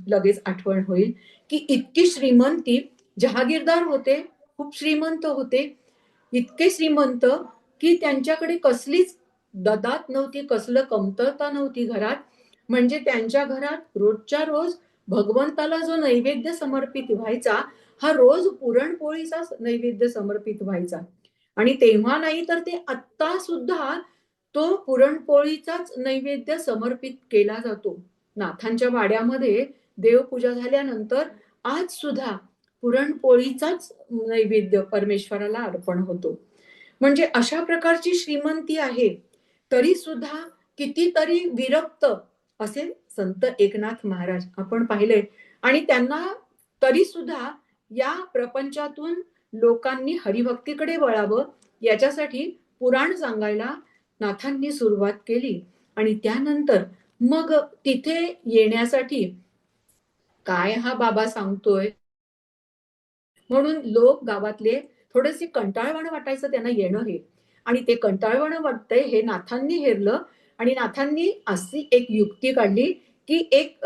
लगेच आठवण होईल की इतकी श्रीमंती जहागीरदार होते, खूप श्रीमंत होते, इतके श्रीमंत की त्यांच्याकडे कसलीच ददात नव्हती, कसलं कमतरता नव्हती घरात. म्हणजे त्यांच्या घरात रोजच्या रोज भगवंताला जो नैवेद्य समर्पित व्हायचा हा रोज पुरणपोळीचा नैवेद्य समर्पित व्हायचा आणि तेव्हा नाही तर ते आत्ता सुद्धा तो पुरणपोळीचाच नैवेद्य समर्पित केला जातो. नाथांच्या वाड्यामध्ये देवपूजा झाल्यानंतर आज सुद्धा पुरणपोळीचाच नैवेद्य परमेश्वराला अर्पण होतो. म्हणजे अशा प्रकारची श्रीमंती आहे तरी सुद्धा कितीतरी विरक्त असे संत एकनाथ महाराज आपण पाहिले आणि त्यांना तरी सुद्धा या प्रपंचातून लोकांनी हरिभक्तीकडे वळावं याच्यासाठी पुराण सांगायला नाथांनी सुरुवात केली आणि त्यानंतर मग तिथे येण्यासाठी काय हा बाबा सांगतोय म्हणून लोक गावातले थोडेसे कंटाळवाणं वाटायचं त्यांना येणं हे आणि ते कंटाळवाणं वाटतंय हे नाथांनी हेरलं आणि नाथांनी अशी एक युक्ती काढली की एक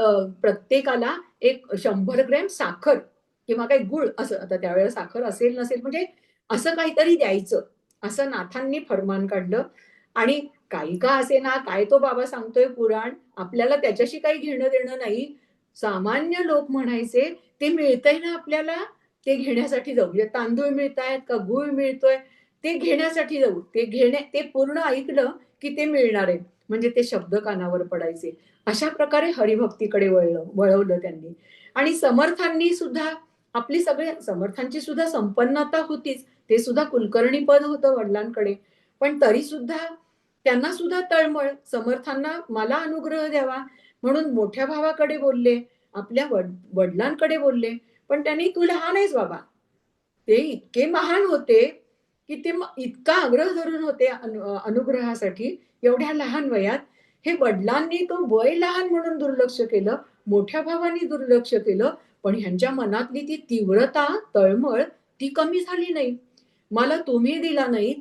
प्रत्येकाला एक 100 ग्रॅम साखर किंवा काही गुळ, असं आता त्यावेळेला साखर असेल नसेल म्हणजे असं काहीतरी द्यायचं, असं नाथांनी फरमान काढलं. आणि काही का असे ना, काय तो बाबा सांगतोय पुराण, आपल्याला त्याच्याशी काही घेणं देणं नाही. सामान्य लोक म्हणायचे, ते मिळतंय ना आपल्याला, ते घेण्यासाठी जाऊ. म्हणजे तांदूळ मिळतायत का गुळ मिळतोय, ते घेण्यासाठी जाऊ. ते पूर्ण ऐकलं की ते मिळणार आहे, म्हणजे ते शब्द कानावर पडायचे. अशा प्रकारे हरिभक्तीकडे वळवलं त्यांनी. आणि समर्थांनी सुद्धा आपली सगळे, समर्थांची सुद्धा संपन्नता होतीच, ते सुद्धा कुलकर्णी पद होतं वडिलांकडे, पण तरी सुद्धा त्यांना सुद्धा तळमळ, समर्थांना मला अनुग्रह द्यावा म्हणून मोठ्या भावाकडे बोलले, आपल्या वडिलांकडे बोलले. पण त्यांनी, तू लहान आहेस बाबा. ते इतके महान होते की ते इतका आग्रह धरून होते अनुग्रहासाठी एवढ्या लहान वयात. हे वडिलांनी तो वय लहान म्हणून दुर्लक्ष केलं, मोठ्या भावांनी दुर्लक्ष केलं, पण ह्यांच्या मनातली ती तीव्रता, तळमळ, ती कमी झाली नाही. मला तुम्ही दिला नाहीत,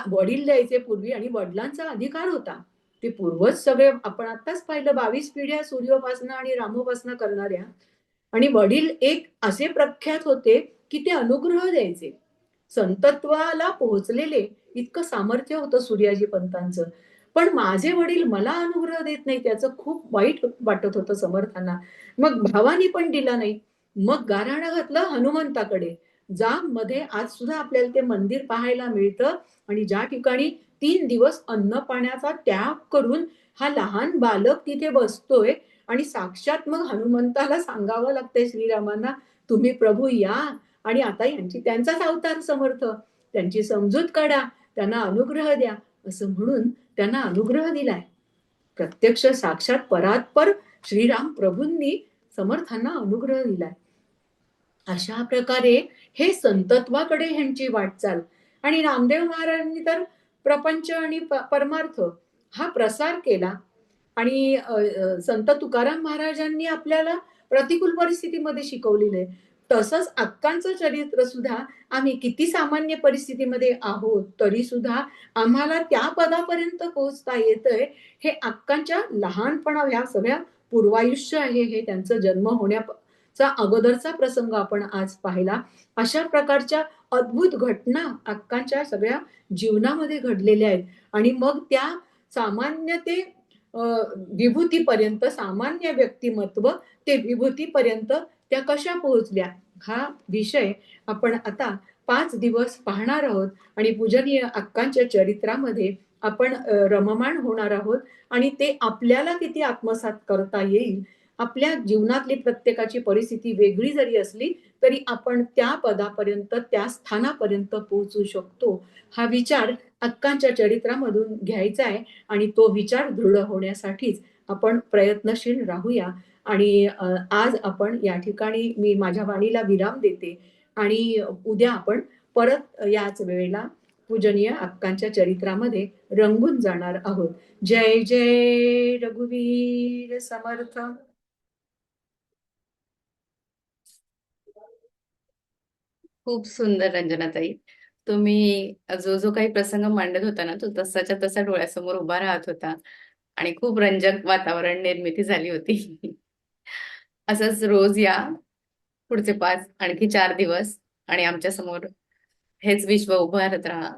वडील द्यायचे पूर्वी, आणि वडिलांचा अधिकार होता. ते पूर्वज सगळे आपण आताच पाहिलं, 22 पिढ्या सूर्योपासना आणि रामोपासना करणाऱ्या. आणि वडील एक असे प्रख्यात होते की ते अनुग्रह द्यायचे, संतत्वाला पोहोचलेले, इतकं सामर्थ्य होतं सूर्याजी पंतांचं. पण माझे वडील मला अनुग्रह देत नाही, त्याचं खूप वाईट वाटत होतं समर्थांना. मग भावानी पण दिला नाही. मग गाऱ्हाणं घातलं हनुमंताकडे. जाम मध्ये आज सुद्धा आपल्याला ते मंदिर पाहायला मिळतं, आणि ज्या ठिकाणी 3 दिवस अन्न पाण्याचा त्याग करून हा लहान बालक तिथे बसतोय, आणि साक्षात मग हनुमंताला सांगावं लागतंय श्रीरामांना, तुम्ही प्रभू या, आणि आता त्यांचाच अवतार समर्थ, त्यांची समजूत काढा, त्यांना अनुग्रह द्या, असं म्हणून त्यांना अनुग्रह दिलाय. प्रत्यक्ष साक्षात परात्पर श्रीराम प्रभूंनी समर्थांना अनुग्रह दिलाय. अशा प्रकारे हे संतत्वाकडे ह्यांची वाटचाल. आणि रामदेव महाराजांनी तर प्रपंच आणि परमार्थ हा प्रसार केला. आणि संत तुकाराम महाराजांनी आपल्याला प्रतिकूल परिस्थितीमध्ये शिकवलेलं आहे. तसंच अक्कांचं चरित्र सुद्धा, आम्ही किती सामान्य परिस्थितीमध्ये आहोत तरी सुद्धा आम्हाला त्या पदापर्यंत पोहोचता येतंय, हे अक्कांच्या लहानपणा, ह्या सगळ्या पूर्वायुष्य आहे, हे त्यांचा जन्म होण्याचा अगोदरचा प्रसंग आपण आज पाहिला. अशा प्रकारच्या अद्भुत घटना अक्कांच्या सगळ्या जीवनामध्ये घडलेल्या आहेत. आणि मग त्या सामान्य ते विभूतीपर्यंत, सामान्य व्यक्तिमत्व ते विभूतीपर्यंत त्या कशा पोहोचल्या, हा विषय आपण आता 5 दिवस पाहणार आहोत. आणि पूजनीय अक्कांच्या चरित्रामध्ये आपण रममाण होणार आहोत. आणि ते आपल्याला किती आत्मसात करता येईल, आपल्या जीवनातली प्रत्येकाची परिस्थिती वेगळी जरी असली तरी आपण त्या पदापर्यंत, त्या स्थानापर्यंत पोहोचू शकतो, हा विचार अक्कांच्या चरित्रामधून घ्यायचा आहे. आणि तो विचार दृढ होण्यासाठीच आपण प्रयत्नशील राहूया. आणि आज आपण या ठिकाणी मी माझ्या वाणीला विराम देते, आणि उद्या आपण परत याच वेळेला पूजनीय अक्कांच्या चरित्रामध्ये रंगून जाणार आहोत. जय जय रघुवीर समर्थ. खूप सुंदर रंजनाताई. तुम्ही जो जो काही प्रसंग मांडत होता ना, तो तसाच्या तसा डोळ्यासमोर उभा राहत होता आणि खूप रंजक वातावरण निर्मिती झाली होती. असंच रोज या, पुढचे 4 दिवस, आणि आमच्या समोर हेच विश्व उभारत राहा.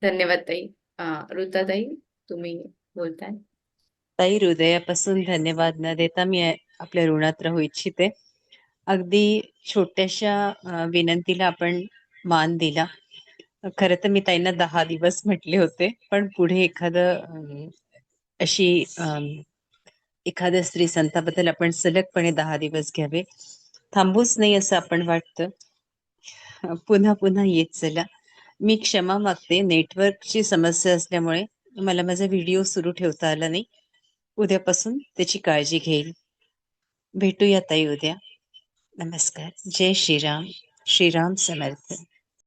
धन्यवाद ताई. ऋताताई, तुम्ही बोलताय. ताई, हृदयापासून धन्यवाद न देता मी आपल्या ऋणात राहू इच्छिते. अगदी छोट्याशा विनंतीला आपण मान दिला. खरं तर मी ताईंना 10 दिवस म्हटले होते, पण पुढे अशी एखाद्या स्त्री संताबद्दल आपण सलगपणे 10 दिवस घ्यावे, थांबूच नाही असं आपण वाटतं. पुन्हा पुन्हा येत चला. मी क्षमा मागते, नेटवर्कची समस्या असल्यामुळे मला माझा व्हिडिओ सुरू ठेवता आला नाही. उद्यापासून त्याची काळजी घेईल. भेटूया ताई उद्या. नमस्कार. जय श्रीराम. श्रीराम समर्थ.